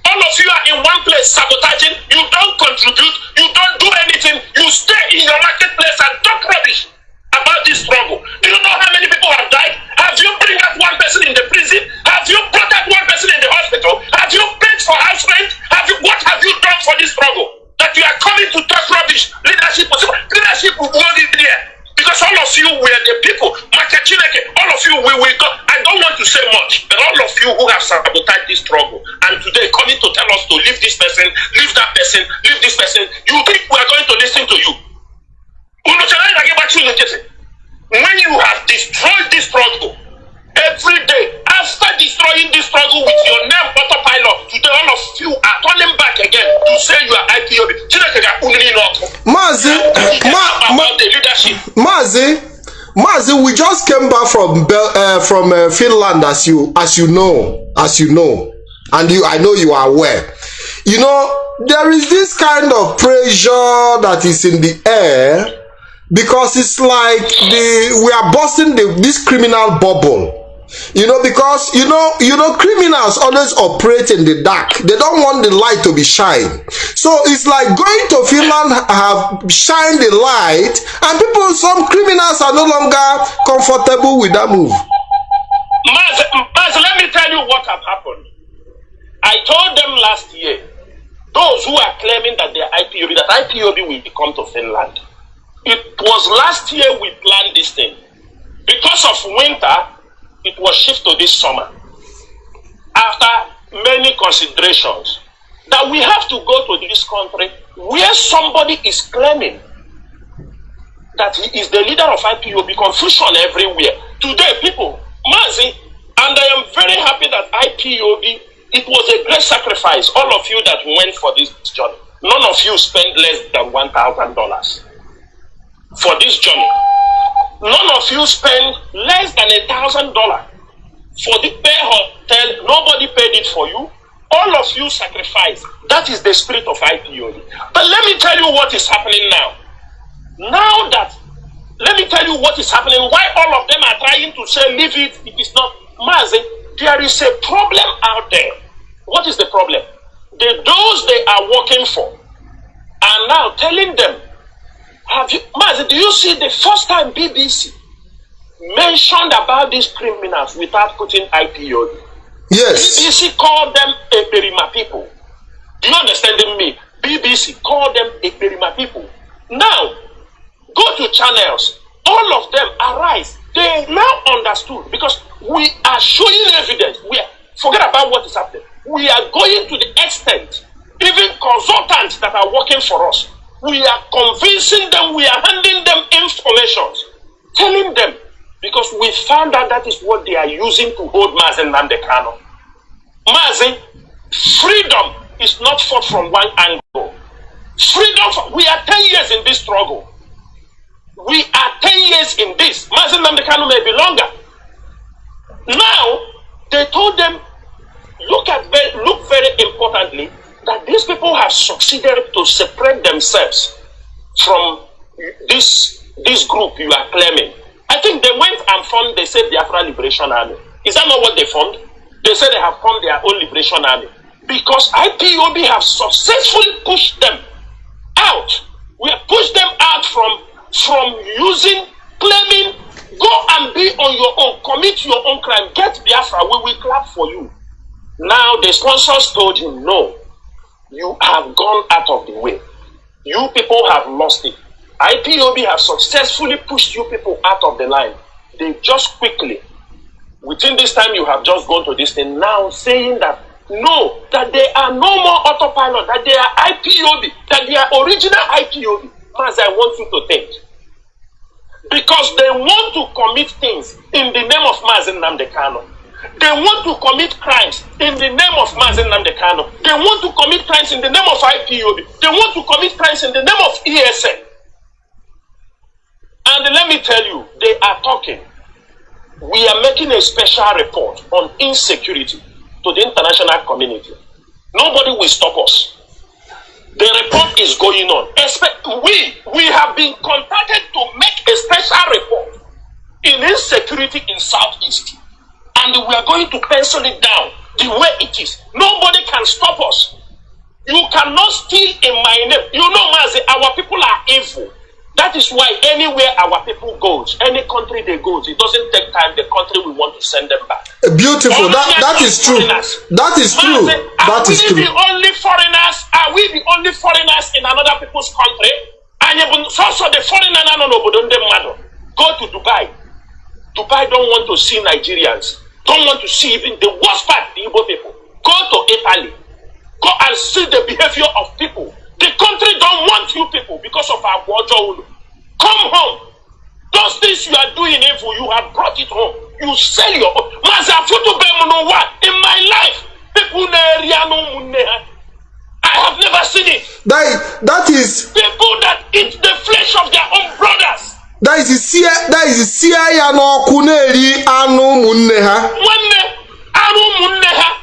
All of you are in one place sabotaging. You don't contribute. You don't do anything. You stay in your marketplace and talk rubbish about this struggle. Do you know how many people have died? Have you bring out one person in the prison? Have you brought out one person in the hospital? Have you paid for house rent? What have you done for this struggle? That you are coming to talk rubbish. Leadership will go in there. Because all of you were the people. All of you will go. I don't want to say much, but all of you who have sabotaged this struggle and today coming to tell us to leave this person, leave that person, leave this person, you think we are going to listen to you? When you have destroyed this struggle, every day, after destroying this struggle with your name autopilot, today all of you are turning back again to say you are IPOB. Mazi, we just came back from Finland, as you know, and I know you are aware. You know, there is this kind of pressure that is in the air because it's like we are busting this criminal bubble. You know, because you know criminals always operate in the dark. They don't want the light to be shined. So it's like going to Finland have shined the light, and some criminals are no longer comfortable with that move. Mazi, let me tell you what has happened. I told them last year, those who are claiming that they are IPOB, that IPOB will come to Finland. It was last year we planned this thing. Because of winter, it was shifted to this summer. After many considerations, that we have to go to this country where somebody is claiming that he is the leader of IPOB, confusion everywhere. Today, people, Mazi, and I am very happy that IPOB, it was a great sacrifice. All of you that went for this journey, none of you spent less than $1,000 for this journey. None of you spend less than $1,000 for the pay hotel. Nobody paid it for you. All of you sacrifice. That is the spirit of IPOB. But let me tell you what is happening now. Let me tell you what is happening. Why all of them are trying to say, leave it. It is not. Mazi, there is a problem out there. What is the problem? Those they are working for are now telling them, Mazi, do you see the first time BBC mentioned about these criminals without putting IPOB? Yes. BBC called them Eperima people. Do you understand me? BBC called them Eperima people. Now, go to channels. All of them arise. They now understood because we are showing evidence. Forget about what is happening. We are going to the extent, even consultants that are working for us, we are convincing them, we are handing them information, telling them, because we found out that is what they are using to hold Mazi Nnamdi Kanu. Mazi, freedom is not fought from one angle. Freedom, we are 10 years in this struggle. We are 10 years in this. Mazi Nnamdi Kanu may be longer. Now, they told them, look very importantly, that these people have succeeded to separate themselves from this group you are claiming. I think they went and formed, they said, Biafra Liberation Army. Is that not what they formed? They said they have formed their own liberation army. Because IPOB have successfully pushed them out. We have pushed them out from using, claiming, go and be on your own, commit your own crime, get Biafra, we will clap for you. Now the sponsors told him, no, you have gone out of the way. You people have lost it. IPOB have successfully pushed you people out of the line. They just quickly, within this time you have just gone to this thing now saying that no, that they are no more autopilot, that they are IPOB, that they are original IPOB. As I want you to think. Because they want to commit things in the name of Mazi Nnamdi Kanu. They want to commit crimes in the name of Mazi Nnamdi Kanu. They want to commit crimes in the name of IPOB. They want to commit crimes in the name of ESN. And let me tell you, they are talking. We are making a special report on insecurity to the international community. Nobody will stop us. The report is going on. We have been contacted to make a special report in insecurity in Southeast. And we are going to pencil it down the way it is. Nobody can stop us. You cannot steal in my name. You know, Mazi, our people are evil. That is why anywhere our people goes, any country they go, it doesn't take time, the country we want to send them back. Beautiful. That is true. That is true. That is true. Are we the only foreigners in another people's country? And also the foreigner go to Dubai. Dubai don't want to see Nigerians. Don't want to see even the worst part, the Igbo people. Go to Italy. Go and see the behavior of people. The country don't want you people because of our Wajo. Come home. Those things you are doing evil, you have brought it home. You sell your own. In my life, people I have never seen it. That is people that eat the flesh of their own brothers. That is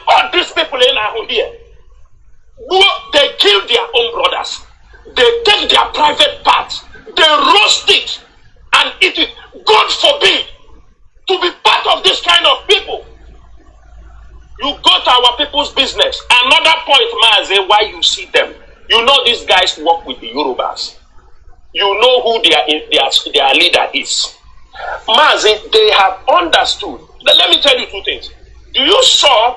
all these people in here. They kill their own brothers. They take their private parts. They roast it and eat it. God forbid to be part of this kind of people. You go to our people's business. Another point, Mazi, why you see them. You know these guys work with the Yorubas. You know who their leader is. Mazi, they have understood. Let me tell you two things. You saw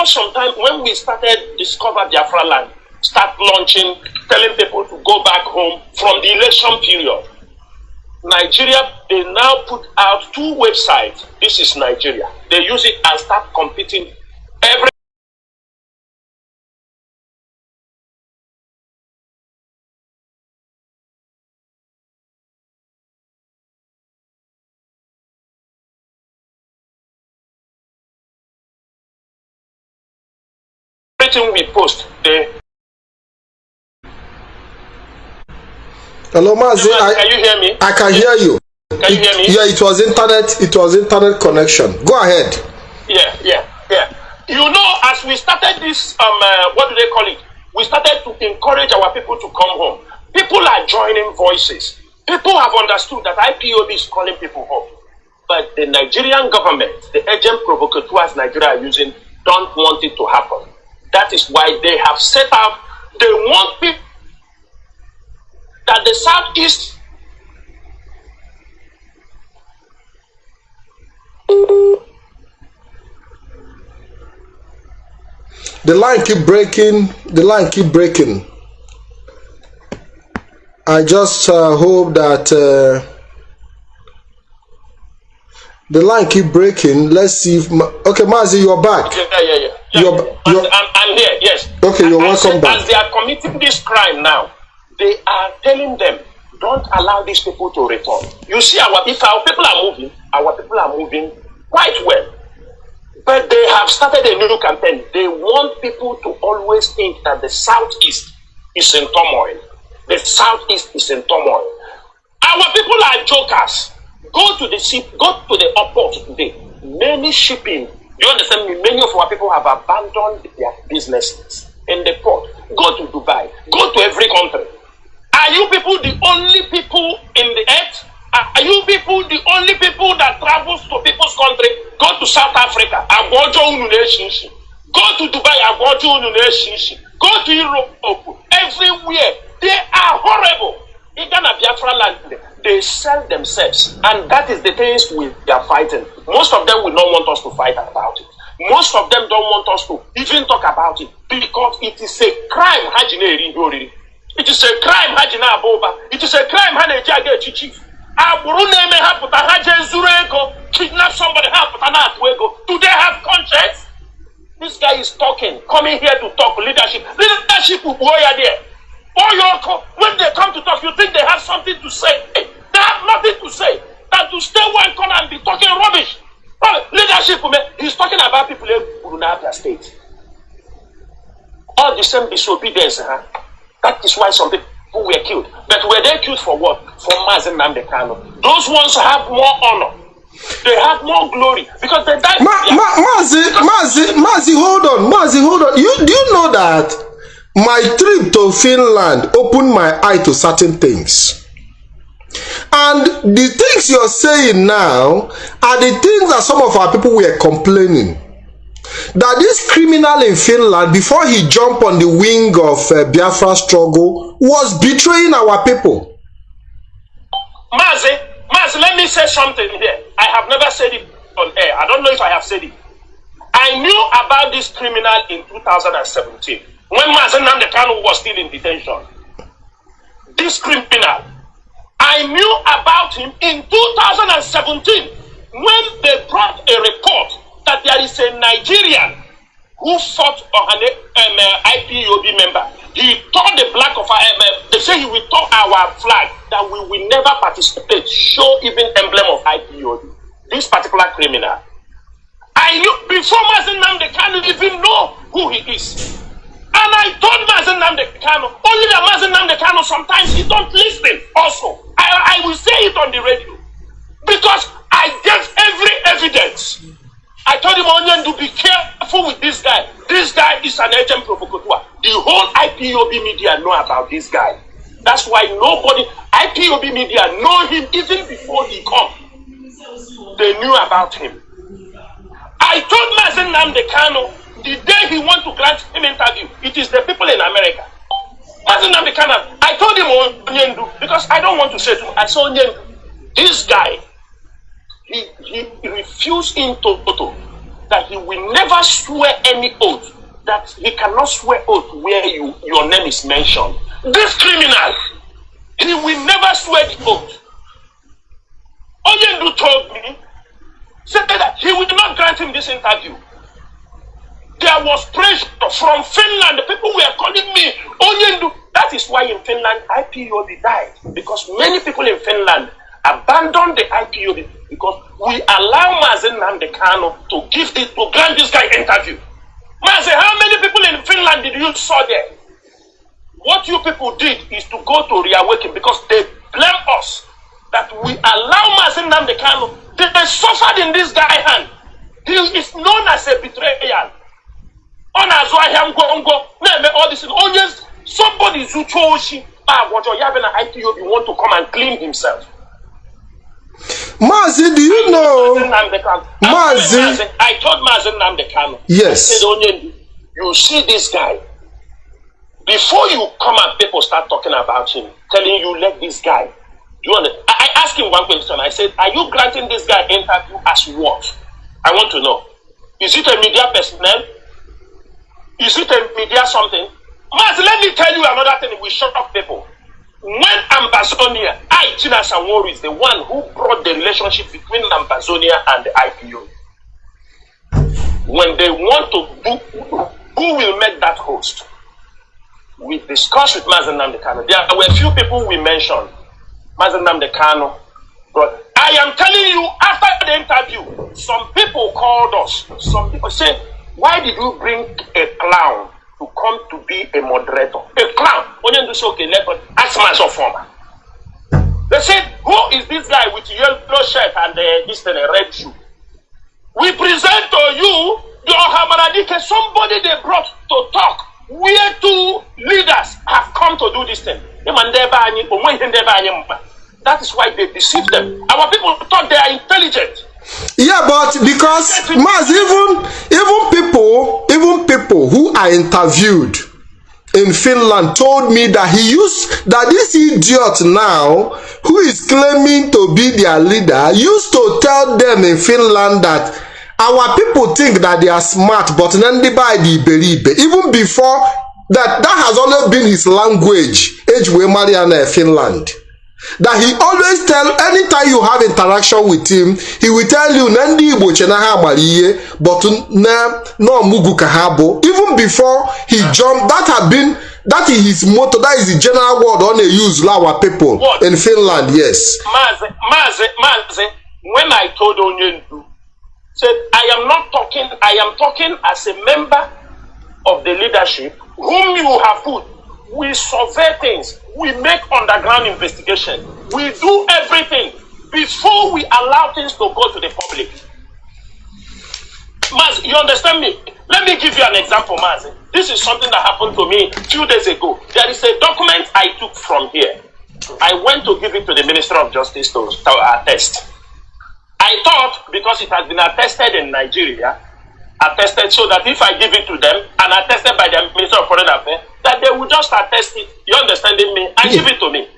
sometime when we started Discover Biafra Land, start launching, telling people to go back home from the election period. Nigeria, they now put out 2 websites. This is Nigeria. They use it and start competing every. Everything we post, they. Hello, Mazi. Can you hear me? I can hear you. Can you hear me? Yeah, it was internet connection. Go ahead. Yeah. You know, as we started this, what do they call it? We started to encourage our people to come home. People are joining voices. People have understood that IPOB is calling people home. But the Nigerian government, the agent provocateurs Nigeria are using, don't want it to happen. That is why they have set up, they want people that the Southeast. The line keep breaking. I just hope that the line keep breaking. Let's see if okay, Mazi, you're back. Yeah. I'm here. Yes. Okay, you're welcome back. As they are committing this crime now, they are telling them, don't allow these people to return. You see, if our people are moving quite well. But they have started a new campaign. They want people to always think that the Southeast is in turmoil. The Southeast is in turmoil. Our people are jokers. Go to the ship, go to the airport today. Many shipping, you understand me? Many of our people have abandoned their businesses in the port. Go to Dubai. Go to every country. Are you people the only people in the earth? Are you people the only people that travels to people's country? Go to South Africa. Go to Dubai. Go to Europe. Everywhere. They are horrible. Even at Biafra land, they sell themselves. And that is the things we are fighting. Most of them will not want us to fight about it. Most of them don't want us to even talk about it. Because it is a crime. It is a crime. It is a crime. Kidnap somebody, do they have conscience? This guy is talking, coming here to talk leadership. Leadership will go there. When they come to talk, you think they have something to say. They have nothing to say. Than to stay one corner and be talking rubbish. Leadership, he's talking about people in Burundia State. All the same disobedience. That is why some people were killed. But were they killed for what? For Mazi Nnamdi Kanu. Those ones have more honor. They have more glory because they died. Mazi, hold on. Do you know that my trip to Finland opened my eye to certain things? And the things you're saying now are the things that some of our people were complaining. That this criminal in Finland, before he jumped on the wing of Biafra struggle, was betraying our people. Mazi, let me say something here. I have never said it on air. I don't know if I have said it. I knew about this criminal in 2017 when Mazi Nnamdi Kanu was still in detention. This criminal, I knew about him in 2017 when they brought a report that there is a Nigerian who fought an IPOB member. He tore the black of our they say he will tore our flag, that we will never participate, show even emblem of IPOB. This particular criminal. I knew before Mazi Nnamdi Kanu even know who he is. And I told Mazi Nnamdi Kanu, only that Mazi Nnamdi Kanu sometimes he don't listen also. I will say it on the radio. Because I gave every evidence. I told him, Onion, to be careful with this guy. This guy is an agent provocateur. IPOB media know about this guy. That's why nobody, IPOB media know him even before he come. They knew about him. I told Mazi Nnamdi Kanu the day he want to grant him interview, it is the people in America. Mazi Nnamdi Kanu, I told him Onyendu, because I don't want to say to him, I saw Onyendu. This guy, he refused in toto that he will never swear any oath, that he cannot swear oath where your name is mentioned. This criminal, he will never swear the oath. Onyendu told me, said that he will not grant him this interview. There was pressure from Finland. The people were calling me Onyendu. That is why in Finland, IPOB died. Because many people in Finland abandoned the IPOB because we allow Mazi Nnamdi Kanu to grant this guy interview. Mazi, how many people in Finland did you saw there? What you people did is to go to reawaken because they blame us that we allow Mazi Nnamdi Kanu. They suffered in this guy's hand. He is known as a betrayal. All this onions, somebody Zuchoshi, what you have in an IPOB want to come and clean himself. Mazi, do you know? Mazi, I told Mazi Nnamdi Kanu. Yes. I said, Onyendu, you see this guy. Before you come and people start talking about him, telling you let this guy. You understand? I asked him one question. I said, are you granting this guy interview as what? I want to know. Is it a media personnel? Is it a media something? Mazi, let me tell you another thing. We shut up people. When Ambazonia, Tina Sanwori is the one who brought the relationship between Ambazonia and the IPO. When they want to do, who will make that host? We discussed with Mazi Nnamdi Kanu. There were a few people we mentioned. Mazi Nnamdi Kanu. But I am telling you, after the interview, some people called us. Some people said, why did you bring a clown to come to be a moderator? A clown. Onyendu say, okay, let us ask myself former. They said, who is this guy with yellow shirt and this and a red shoe? We present to you your Hamaradike, somebody they brought to talk. Where two leaders have come to do this thing. That is why they deceive them. Our people thought they are intelligent. Yeah, but because Maz, even people who are interviewed in Finland told me that this idiot now who is claiming to be their leader used to tell them in Finland that our people think that they are smart, but Nnamdi by the Iberibe. Even before that has always been his language. Mariana Finland. That he always tell, anytime you have interaction with him, he will tell you Nnamdi Igbo chenaha mariye, but no mugu kahabo. Even before he jumped, that is his motto. That is the general word on they use our people in Finland. Yes. Mazi, when I told Onyendu, said I am talking as a member of the leadership whom you have put. We survey things. We make underground investigation. We do everything before we allow things to go to the public. Mazi, you understand me? Let me give you an example, Mazi. This is something that happened to me a few days ago. There is a document I took from here. I went to give it to the Minister of Justice to attest. I thought because it has been attested in Nigeria, attested so that if I give it to them and attested by the Minister of Foreign Affairs, that they will just attest it. You understanding me? And give it to me.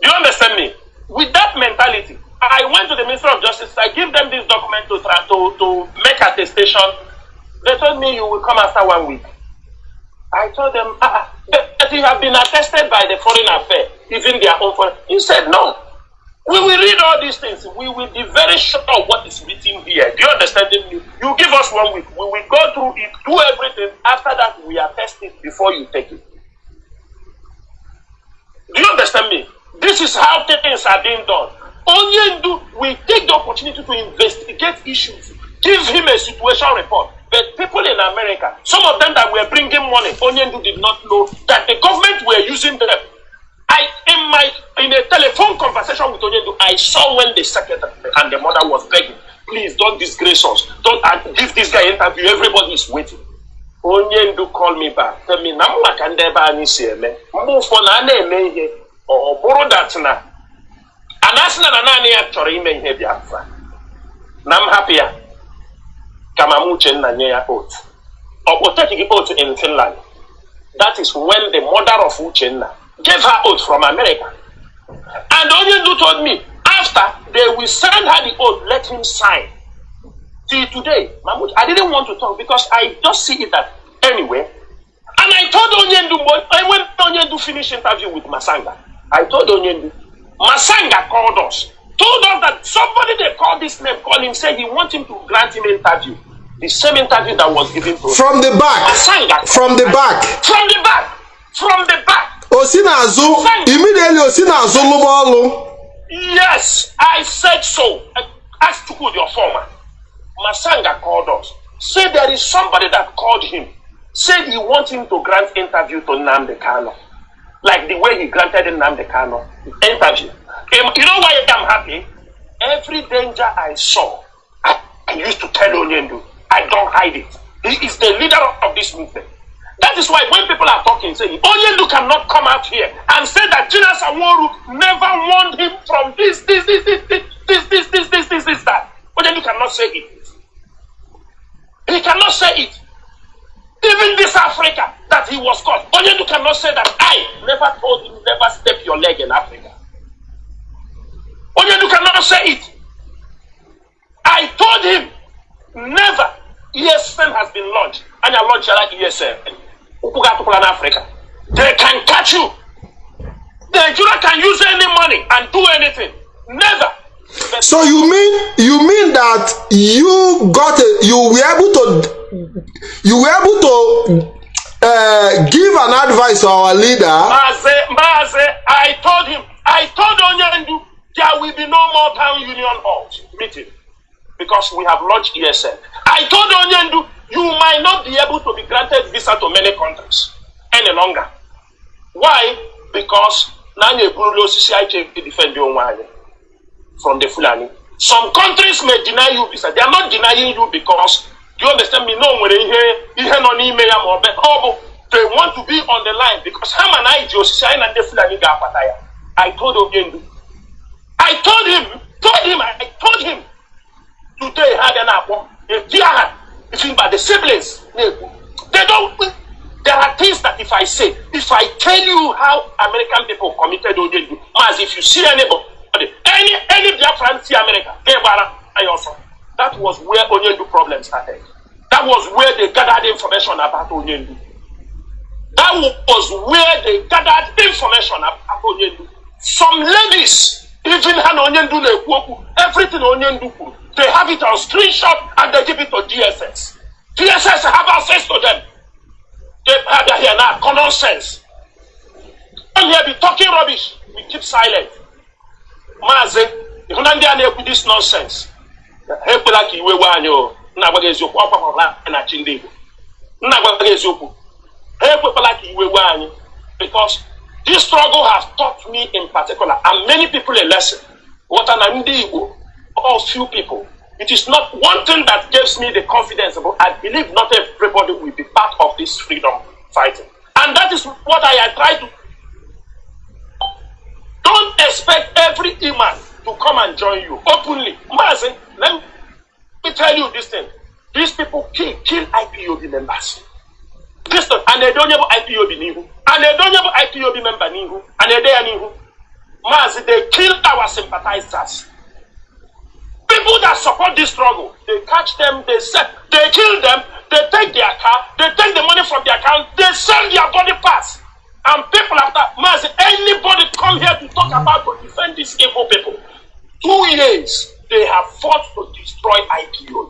You understand me? With that mentality, I went to the Minister of Justice. I give them this document to make attestation. They told me you will come after 1 week. I told them that you have been attested by the Foreign Affairs, even their own foreign. He said no. We will read all these things. We will be very sure of what is written here. Do you understand me? You give us 1 week. We will go through it, do everything. After that, we attest it before you take it. Do you understand me? This is how things are being done. Onyendu, we take the opportunity to investigate issues. Give him a situation report. But people in America, some of them that were bringing money, Onyendu did not know that the government were using them. In a telephone conversation with Onyendu, I saw when the secretary and the mother was begging, please don't disgrace us. Don't give this guy interview. Everybody is waiting. Onyendu called me back. Tell me, now I can never any move for Nane or borrow that na. And that's not an any actually may have Biafra. Nam happier. Kamamuchen Nanya oath. Or taking oath in Finland. That is when the mother of Uchenna gave her oath from America. And Onyendu told me, after they will send her the oath, let him sign. Till today, Mahmoud, I didn't want to talk because I just see it that anyway. And I told Onyendu, when Onyendu finished interview with Masanga, I told Onyendu, Masanga called us, told us that somebody they called this name, called him, said he wants him to grant him an interview. The same interview that was given to him. From the back. Masanga. From the back. From the back. From the back. Osinazu, immediately Osinazu Lubolu. Yes, I said so. Ask to your former. Masanga called us. Said there is somebody that called him. Said he wants him to grant interview to Nnamdi Kanu. Like the way he granted Nnamdi Kanu interview. You know why I'm happy? Every danger I saw, I used to tell Onyendu. I don't hide it. He is the leader of this movement. That is why when people are talking, saying, Onyendu cannot come out here and say that Gina Saworu never warned him from this, that. Onyendu cannot say it. He cannot say it. Even this Africa that he was caught, Onyendu cannot say that I never told him never step your leg in Africa. Onyendu cannot say it. I told him never. ESN has been launched, and I launched like ESN. Africa. They can catch you. Nigeria can use any money and do anything. Never. So you mean that you were able to give an advice to our leader? Mazi, I told Onyendu there will be no more town union halls meeting because we have launched ESN. I told Onyendu you might not be able to be granted visa to many countries any longer. Why? Because Nanye Burulo CCI defend your one from the Fulani. Some countries may deny you visa. They are not denying you because, do you understand me? No, when they want to be on the line because I told Onyendu. I told him today had an apple. If you by the siblings, they don't. There are things that if I tell you how American people committed Onyendu, as if you see anybody, any Biafrans see America, that was where Onyendu problem started. That was where they gathered information about Onyendu. That was where they gathered information about Onyendu. Some ladies, even Onyendu, everything Onyendu, they have it on screenshot and they give it to DSS. DSS have access to them. They are here now, common sense. When we be talking rubbish, we keep silent. Mazi, if you don't do this nonsense, because this struggle has taught me in particular, and many people a lesson. What an Nnamdi or few people. It is not one thing that gives me the confidence, but I believe not everybody will be part of this freedom fighting. And that is what I try to. Don't expect every imam to come and join you openly. Mazi, let me tell you this thing. These people kill IPOB members. This thing, and they don't have IPOB nihu. And they don't have IPOB member nihu. And they are nihu. Mazi, they kill our sympathizers. People that support this struggle, they catch them, they kill them, they take their car, they take the money from their account, they sell their body parts. And people after, Mazi, anybody come here to talk about to defend these evil people. 2 years, they have fought to destroy IPO.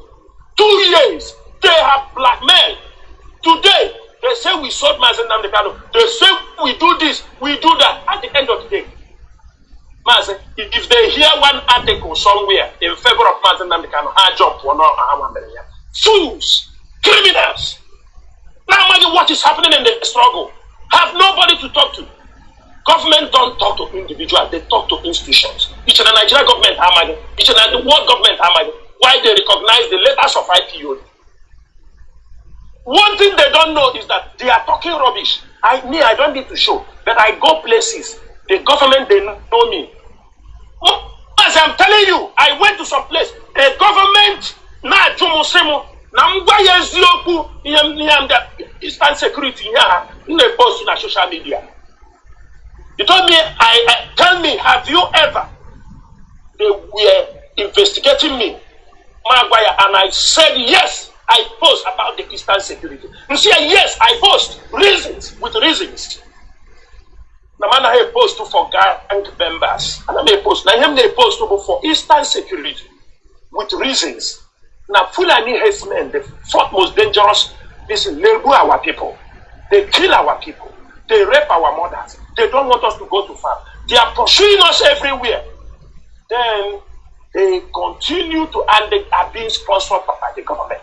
2 years, they have blackmailed. Today, they say we sold Mazi Nnamdi Kanu. They say we do this, we do that. At the end of the day, Mazi, if they hear one article somewhere in favor of Mazi Nnamdi Kanu, I jump for no. Fools, criminals. Now imagine what is happening in the struggle. Have nobody to talk to. Government don't talk to individuals, they talk to institutions. Each and the Nigerian government, each and the world government, why they recognize the letters of IPO. One thing they don't know is that they are talking rubbish. I don't need to show, but I go places. The government, they know me. As I'm telling you, I went to some place. The government, Eastern security, post on social media. You told me, tell me, have you ever? They were investigating me, and I said yes. I post about the Eastern security. You see, yes, I post with reasons. The man I post for gang members, and I may post. Now him they post for Eastern security with reasons. Now Fulani herdsmen, the fourth most dangerous. Listen, they do our people. They kill our people. They rape our mothers. They don't want us to go to farm. They are pursuing us everywhere. Then they continue to, and they are being sponsored by the government.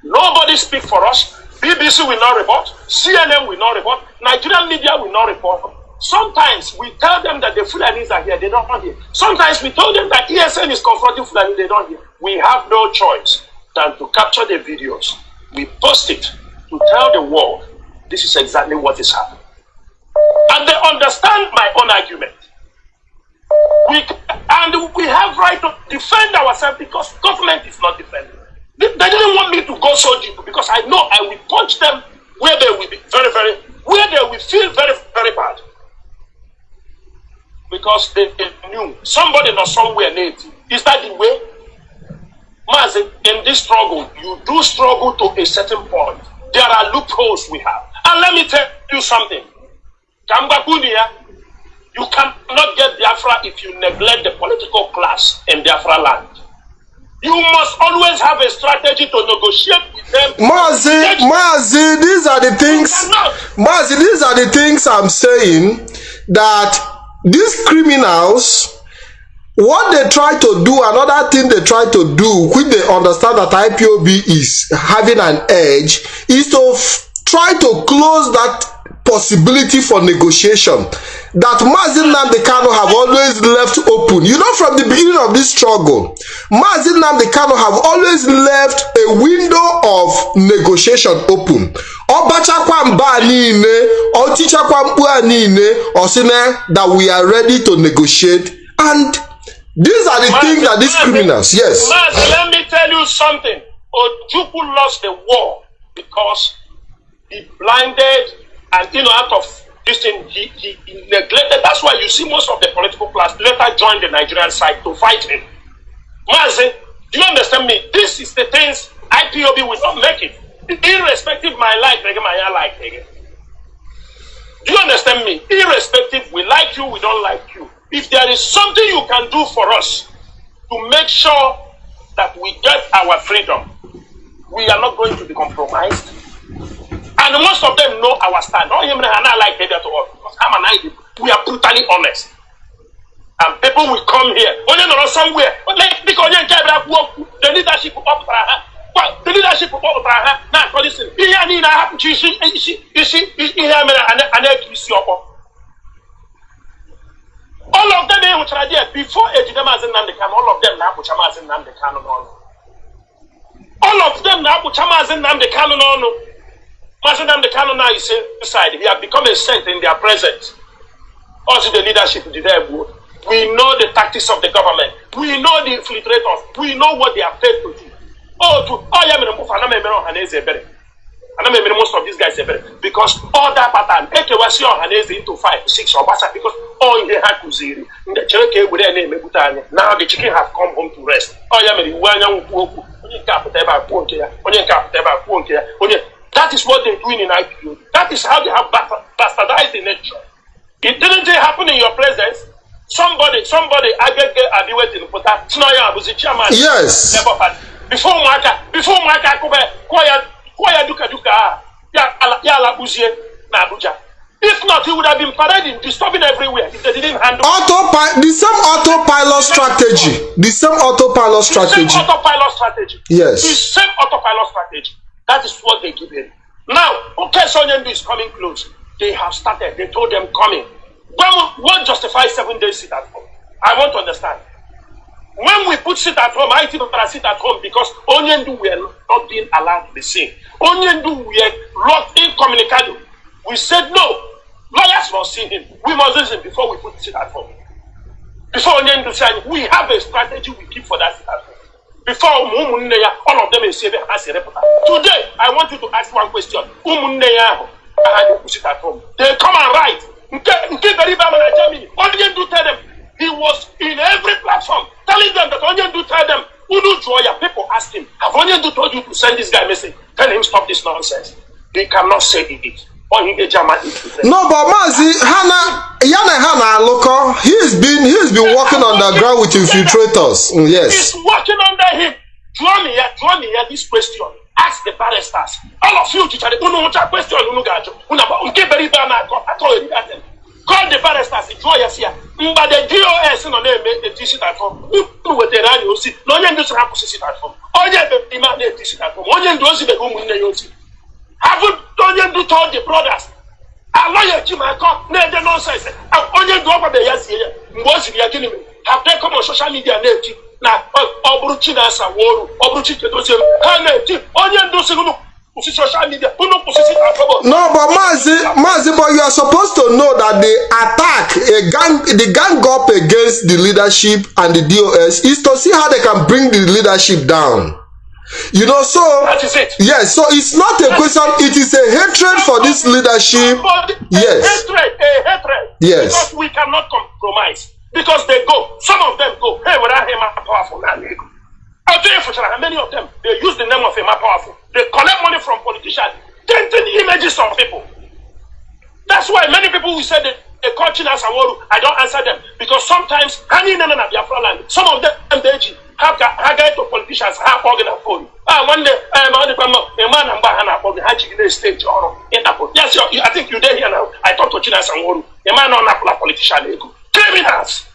Nobody speak for us. BBC will not report. CNN will not report. Nigerian media will not report. Sometimes we tell them that the Fulanis are here. They don't hear. Sometimes we tell them that ESN is confronting Fulani. They don't hear. We have no choice than to capture the videos. We post it to tell the world this is exactly what is happening. And they understand my own argument. We have right to defend ourselves because government is not defending. They didn't want me to go so deep because I know I will punch them where they will be where they will feel very, very bad. Because they knew somebody not somewhere native. Is that the way? Mazi, in this struggle, you do struggle to a certain point. There are loopholes we have. And let me tell you something. You cannot get Biafra if you neglect the political class in Biafra land. You must always have a strategy to negotiate with them. Mazi, these are the things. Mazi, these are the things I'm saying, that these criminals, what they try to do, another thing they try to do, which they understand that IPOB is having an edge, is to try to close that possibility for negotiation that Mazi Kanu have always left open. You know, from the beginning of this struggle, Mazi Kanu have always left a window of negotiation open. That we are ready to negotiate, and these are the things that these criminals, yes. Mazi, let me tell you something. Ojukwu lost the war because he blinded. And out of this thing, he neglected. That's why you see most of the political class later join the Nigerian side to fight him. Mazi, do you understand me? This is the things IPOB will not make it. Irrespective of my life, my like. Do you understand me? Irrespective, we like you, we don't like you. If there is something you can do for us to make sure that we get our freedom, we are not going to be compromised. And most of them know our stand. Not him and I like that to us because I'm an idea. We are brutally honest. And people will come here. When you know somewhere, like because the leadership of the leadership of now listen. All of them which are there before Ejidema Nnamdi Kanu, all of them now put Nnamdi Kanu on. All of them now put Nnamdi Kanu on. Mazi Nnamdi Kanu now is inside. He has become a saint in their presence. Also the leadership, we know the tactics of the government. We know the infiltrators. We know what they are paid to do. Most of these guys are better. Because all that pattern, into 5, 6 or because all they had to zero. Now the chicken have come home to rest. That is what they're doing in IPO. That is how they have bastardized the nation. It didn't happen in your presence. Somebody, yes. Before Maka, if not, he would have been parading, disturbing everywhere if they didn't handle the same autopilot strategy. Yes. The same autopilot strategy. That is what they give him. Now, okay, Sonyendu is coming close. They have started. They told them coming. What justifies 7 days sit at home? I want to understand. When we put sit at home, I think I sit at home because Onyendu were not being allowed to be seen. Onyendu were locked in communicado. We said no. Lawyers must see him. We must listen before we put sit at home. Before Onyendu said, we have a strategy we keep for that sit at home. Before all of them is saving as a reporter. Today, I want you to ask one question. Sit at home. They come and write. Onyendu tell them. He was in every platform telling them that Onyendu tell them, people asked him, have Onyendu told you to send this guy a message? Tell him stop this nonsense. He cannot say it. No, but Mazi, Hana Loko, he's been working on the ground with infiltrators. Yes. He's working under him. Draw me here this question. Ask the barristers. All of you, teacher, question. Call the barristers, draw your fear. But the DOS no name the sit at home. Who with the radio see? No one does have to sit at home. Only the demand the sit at home. Only those in the room in the yosi. Haven't Onyendu told the brothers? A lawyer came and called. No, the nonsense. Only do over the yasi. Was the academy? Have they come on social media native? Now, Obruchina Saworu, Obruchina does him. Onyendu Seguno. Social media. No, but Mazi, but you are supposed to know that the attack, the gang up against the leadership and the DOS is to see how they can bring the leadership down. You know, so that is it. Yes, so it's not a question, it is a hatred for this leadership. Yes. A hatred. Yes. Because we cannot compromise. Because they go, some of them go, hey, without him, I'm powerful now. I'll tell you for sure, many of them, they use the name of him, I'm powerful. They collect money from politicians, tainting images of people. That's why many people will say that they call China Saworu. I don't answer them because sometimes Biafra land, some of them they have guide to politicians have organ and phone. One day a man and Bahana for the Hajj stage or in Apple. Yes, I think you're there here now. I talked to China Saworu, a man on a politician, criminals.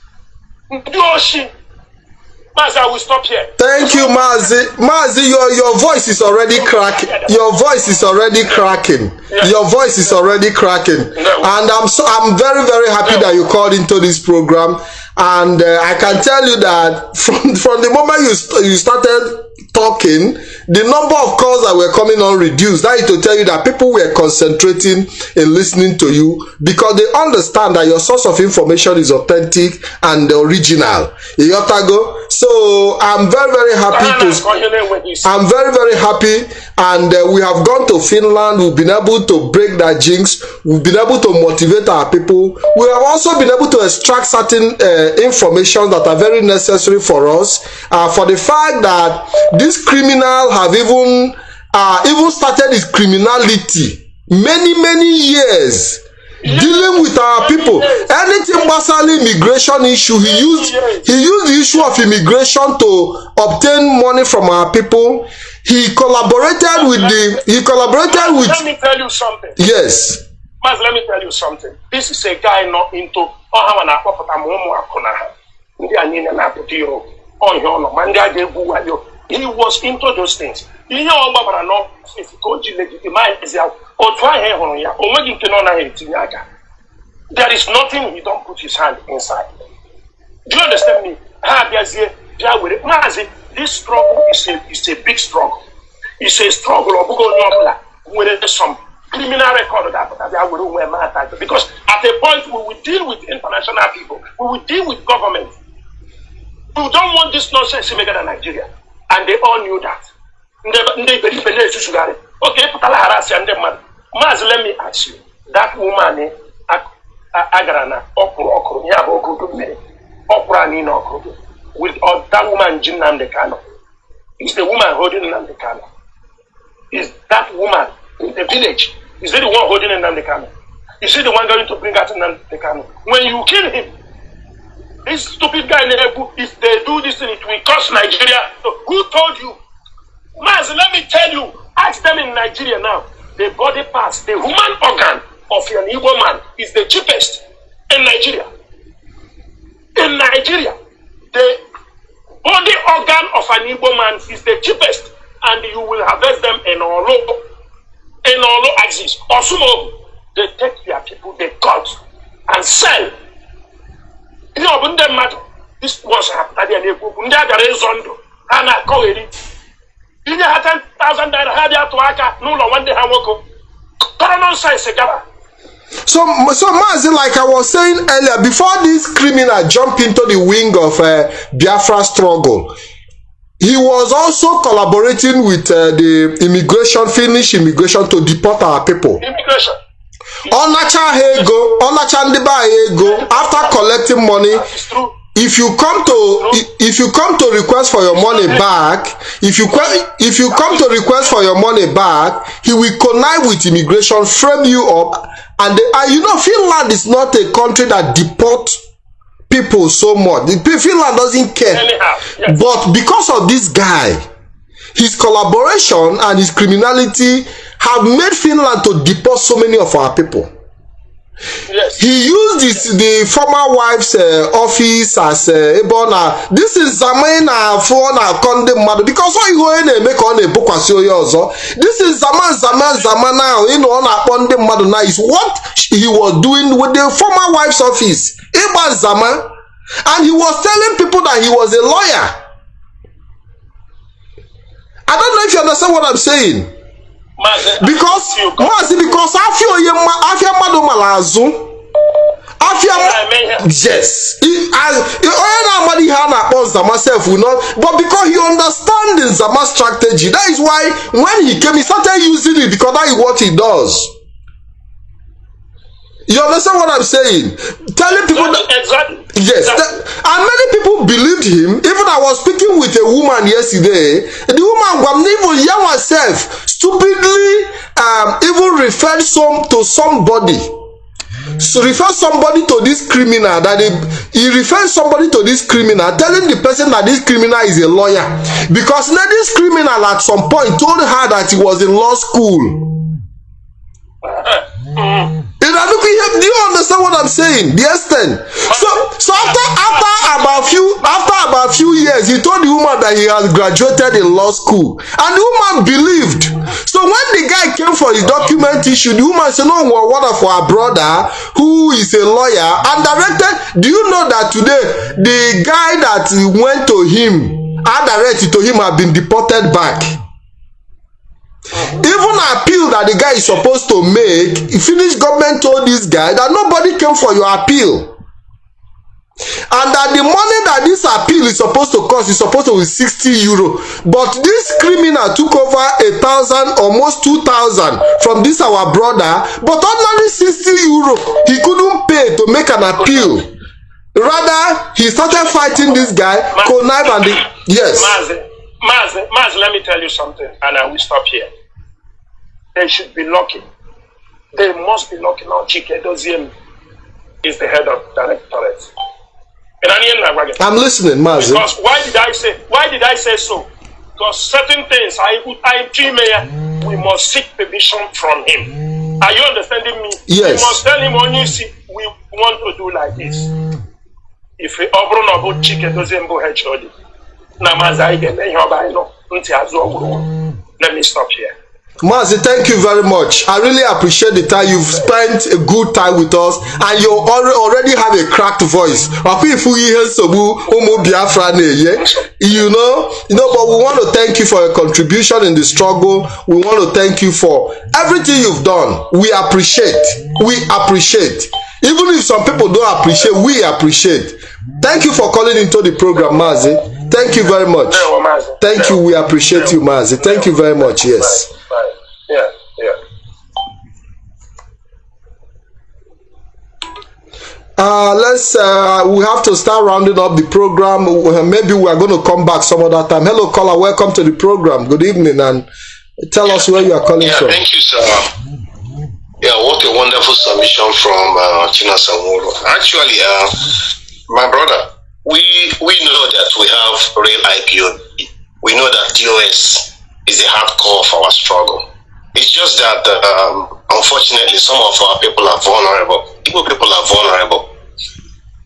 Mazi, I will stop here. Thank you, Mazi. Mazi, your voice is already cracking. Your voice is already cracking. Your voice is already cracking. And I'm very, very happy that you called into this program. And I can tell you that from the moment you started talking, the number of calls that were coming on reduced. That is to tell you that people were concentrating in listening to you because they understand that your source of information is authentic and original. So I'm very, very happy I'm very, very happy, and we have gone to Finland. We've been able to break that jinx. We've been able to motivate our people. We have also been able to extract certain information that are very necessary for us, for the fact that this criminal have even started his criminality many years, dealing with our people. Anything basal immigration issue, he used the issue of immigration to obtain money from our people. He collaborated with Let me tell you something. Yes. Mas, let me tell you something. This is a guy not into he was into those things. You know, if you go to legitimize or try there is nothing he don't put his hand inside. Do you understand me? This struggle is a big struggle. It's a struggle with some criminal record that because at a point we will deal with international people, we will deal with government. We don't want this nonsense in Nigeria. And they all knew that. Okay, Maz, let me ask you. That woman, Agrana, with that woman, Nnamdi Kanu, is the woman holding Nnamdi Kanu. Is that woman in the village? Is it the one holding Nnamdi Kanu? Is it the one going to bring out Nnamdi Kanu? When you kill him, this stupid guy, if they do this thing, it will cost Nigeria. So who told you? Maz, let me tell you, ask them in Nigeria now. The body parts, the human organ of an Igbo man is the cheapest in Nigeria. In Nigeria, the body organ of an Igbo man is the cheapest, and you will harvest them in all axis. Also, they take their people, they cut and sell. You know, this was adịa na-ekwu ndị a gara ịzọ ndụ ha na-akọgheri inye ha 10,000 naira ha dị atụ aka n'ụlọ nwanne ha nwoke tọrọ nọnsensị gara. So Mazi, like I was saying earlier, before this criminal jumped into the wing of Biafra struggle, he was also collaborating with the Finnish immigration to deport our people. Immigration. After collecting money, if you come to request for your money back, if you come to request for your money back, he will connive with immigration, frame you up, and you know, Finland is not a country that deports people so much. Finland doesn't care. Yes. But because of this guy, his collaboration and his criminality have made Finland to deport so many of our people. Yes. He used the former wife's office as Ebona. This is Zamana for na condemn mother because all you go in make on a book as also. This is Zamana, you know, on a condemn mother now is what he was doing with the former wife's office. Eba Zaman, and he was telling people that he was a lawyer. I don't know if you understand what I'm saying. Because yes, myself will not, but because he understands the Zama strategy, that is why when he came, he started using it because that is what he does. You understand what I'm saying? Telling people that exactly. Yes, and many people believed him. Even I was speaking with a woman yesterday. The woman was even young herself, stupidly even referred to somebody. So refer somebody to this criminal that he refers somebody to this criminal, telling the person that this criminal is a lawyer, because now this criminal at some point told her that he was in law school. Do you understand what I'm saying? The extent. So after about few years, he told the woman that he has graduated in law school, and the woman believed. So when the guy came for his document issue, the woman said, "No, we're one of our brother who is a lawyer," and directed. Do you know that today the guy that went to him, directed to him, have been deported back? Even appeal that the guy is supposed to make, the Finnish government told this guy that nobody came for your appeal, and that the money that this appeal is supposed to cost is supposed to be 60 euro. But this criminal took over 1,000, almost 2,000 from this our brother, but only 60 euro he couldn't pay to make an appeal. Rather, he started fighting this guy, connive and yes. Mazi, let me tell you something, and I will stop here. They should be lucky. They must be lucky now. Chike Doziem is the head of directorate. I'm listening, Mazi. Because why did I say so? Because certain things we must seek permission from him. Are you understanding me? Yes. We must tell him when you see we want to do like this. If we open about Chike Doziem HOD. Let me stop here. Mazi, thank you very much. I really appreciate the time you've spent a good time with us, and you already have a cracked voice. You know, but we want to thank you for your contribution in the struggle. We want to thank you for everything you've done. We appreciate. Even if some people don't appreciate, we appreciate. Thank you for calling into the program, Mazi. Thank you very much. Thank you. We appreciate you, Mazi. Thank you very much. Yes. Yeah. We have to start rounding up the program. Maybe we are going to come back some other time. Hello, caller. Welcome to the program. Good evening, and tell us where you are calling from. Thank you, sir. Yeah, what a wonderful submission from China Samoro. Actually, my brother, we know that we have real IPO. We know that DOS is the hardcore of our struggle. It's just that, unfortunately, some of our people are vulnerable. People are vulnerable.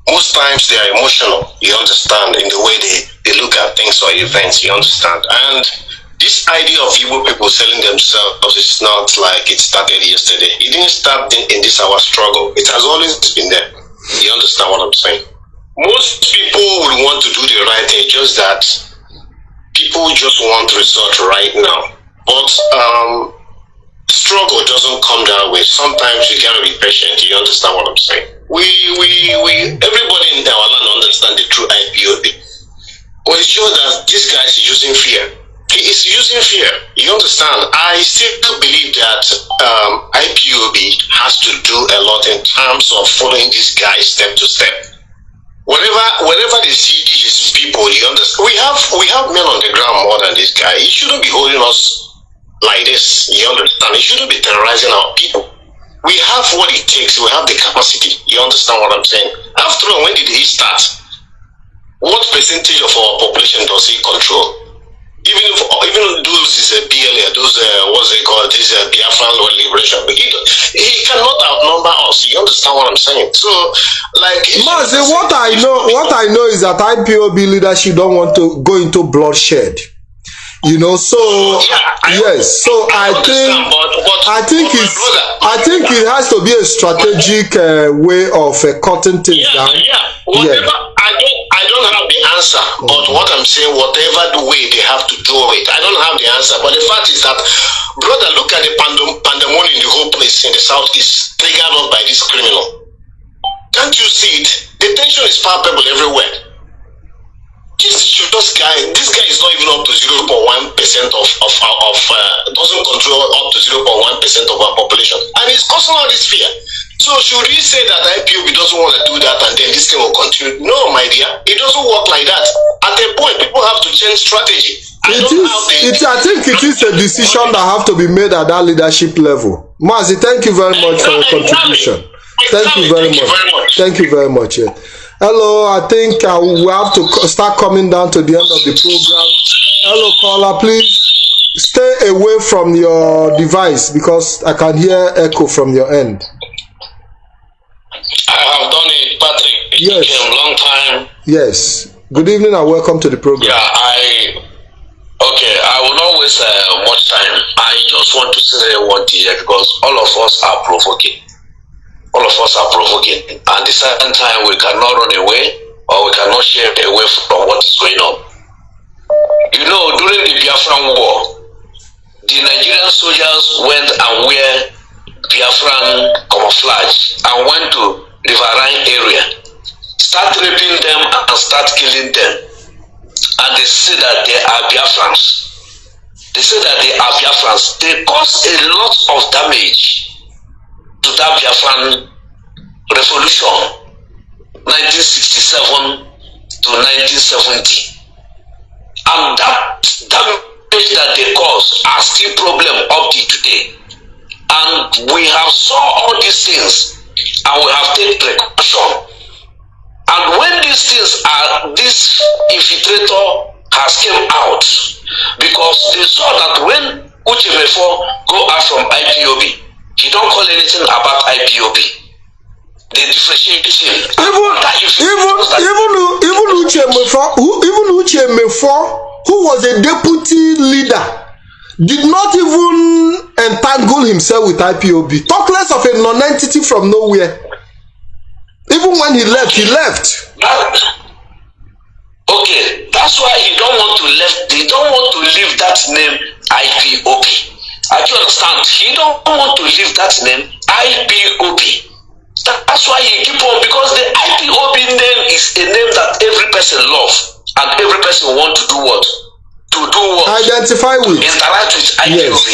Most times they are emotional, you understand, in the way they look at things or events, you understand. And this idea of Igbo people selling themselves is not like it started yesterday. It didn't start in this our struggle. It has always been there. You understand what I'm saying? Most people will want to do the right excited, just that people just want result right now. But struggle doesn't come that way. Sometimes you gotta be patient. You understand what I'm saying? Everybody in our land understand the true IPOB. But it shows that this guy is using fear. He is using fear. You understand? I still believe that IPOB has to do a lot in terms of following this guy step to step. Whenever they see his people, you understand? We have men on the ground more than this guy. He shouldn't be holding us like this. You understand? He shouldn't be terrorizing our people. We have what it takes. We have the capacity. You understand what I'm saying? After all, when did he start? What percentage of our population does he control? Even those is a BLA, those what's it called? This Biafran liberation. He cannot outnumber us. You understand what I'm saying? So, like, Mazi, what I know is that IPOB leadership don't want to go into bloodshed. You know, so yes, so I think it has to be a strategic way of cutting things down. Whatever, I don't have the answer, but what I'm saying, whatever the way they have to do it, I don't have the answer. But the fact is that, brother, look at the pandemonium in the whole place in the southeast, triggered up by this criminal. Can't you see it? The tension is palpable everywhere. This guy is not even up to 0.1% doesn't control up to 0.1% of our population, and it's causing all this fear. So should we say that IPOB doesn't want to do that and then this thing will continue? No, my dear, it doesn't work like that. At a point, people have to change strategy. I think it is a decision that have to be made at that leadership level. Mazi, thank you very much for your contribution. Thank you very much. Thank you very much. Yeah. Hello, I think we have to start coming down to the end of the program. Hello, caller, please stay away from your device because I can hear echo from your end. I have done it, Patrick. It became a long time. Yes. Good evening and welcome to the program. Yeah, I will not waste much time. I just want to say one thing here because all of us are provoking. All of us are provoking. At the same time, we cannot run away or we cannot share away from what is going on. You know, during the Biafran war, the Nigerian soldiers went and wear Biafran camouflage and went to riverine area, start raping them and start killing them. And they say that they are Biafrans. They say that they are Biafrans. They cause a lot of damage to that Biafran revolution, 1967 to 1970. And that damage that they cause are still problem up to today. And we have saw all these things and we have taken precaution. And when these things are, this infiltrator has came out because they saw that when Uchemefo go out from IPOB, he don't call anything about IPOB. They differentiate him. Even Uchemefo, who was a deputy leader, did not even entangle himself with IPOB. Talk less of a non-entity from nowhere. Even when he left, Okay, that's why he don't want to leave that name IPOB. I do understand. He don't want to leave that name IPOB. That's why he keep on, because the IPOB name is a name that every person loves and every person want to do what? Identify with. Interact with IPOB.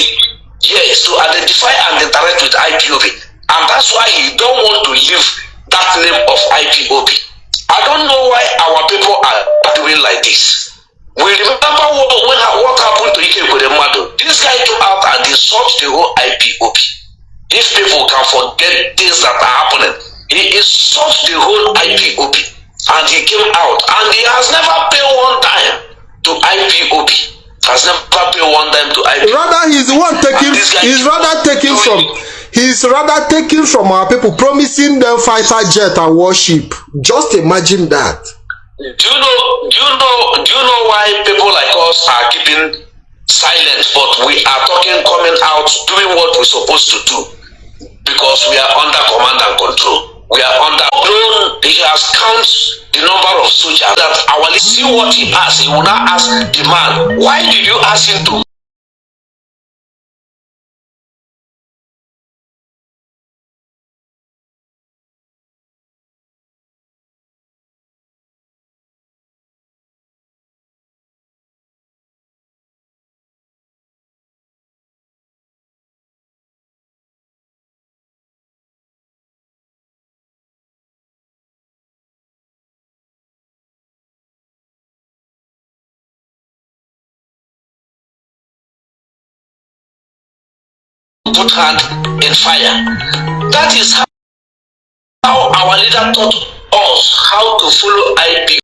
Yes, to identify and interact with IPOB. And that's why he don't want to leave that name of IPOB. I don't know why our people are doing like this. We remember what happened to Ikem with the model. This guy came out and insult the whole IPOB. If people can forget things that are happening, he insults the whole IPOB. And he came out and he has never paid one dime to IPOB. Has never paid one dime to IPOB. Rather, he's the one taking. He's rather taking from our people, promising them fighter jet and warship. Just imagine that. Do you know why people like us are keeping silent, but we are coming out, doing what we're supposed to do? Because we are under command and control. We are under. He has counted the number of soldiers that our our list, see what he asked. He will not ask the man, why did you ask him to put hand in fire? That is how our leader taught us how to follow IP.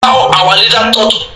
How our leader taught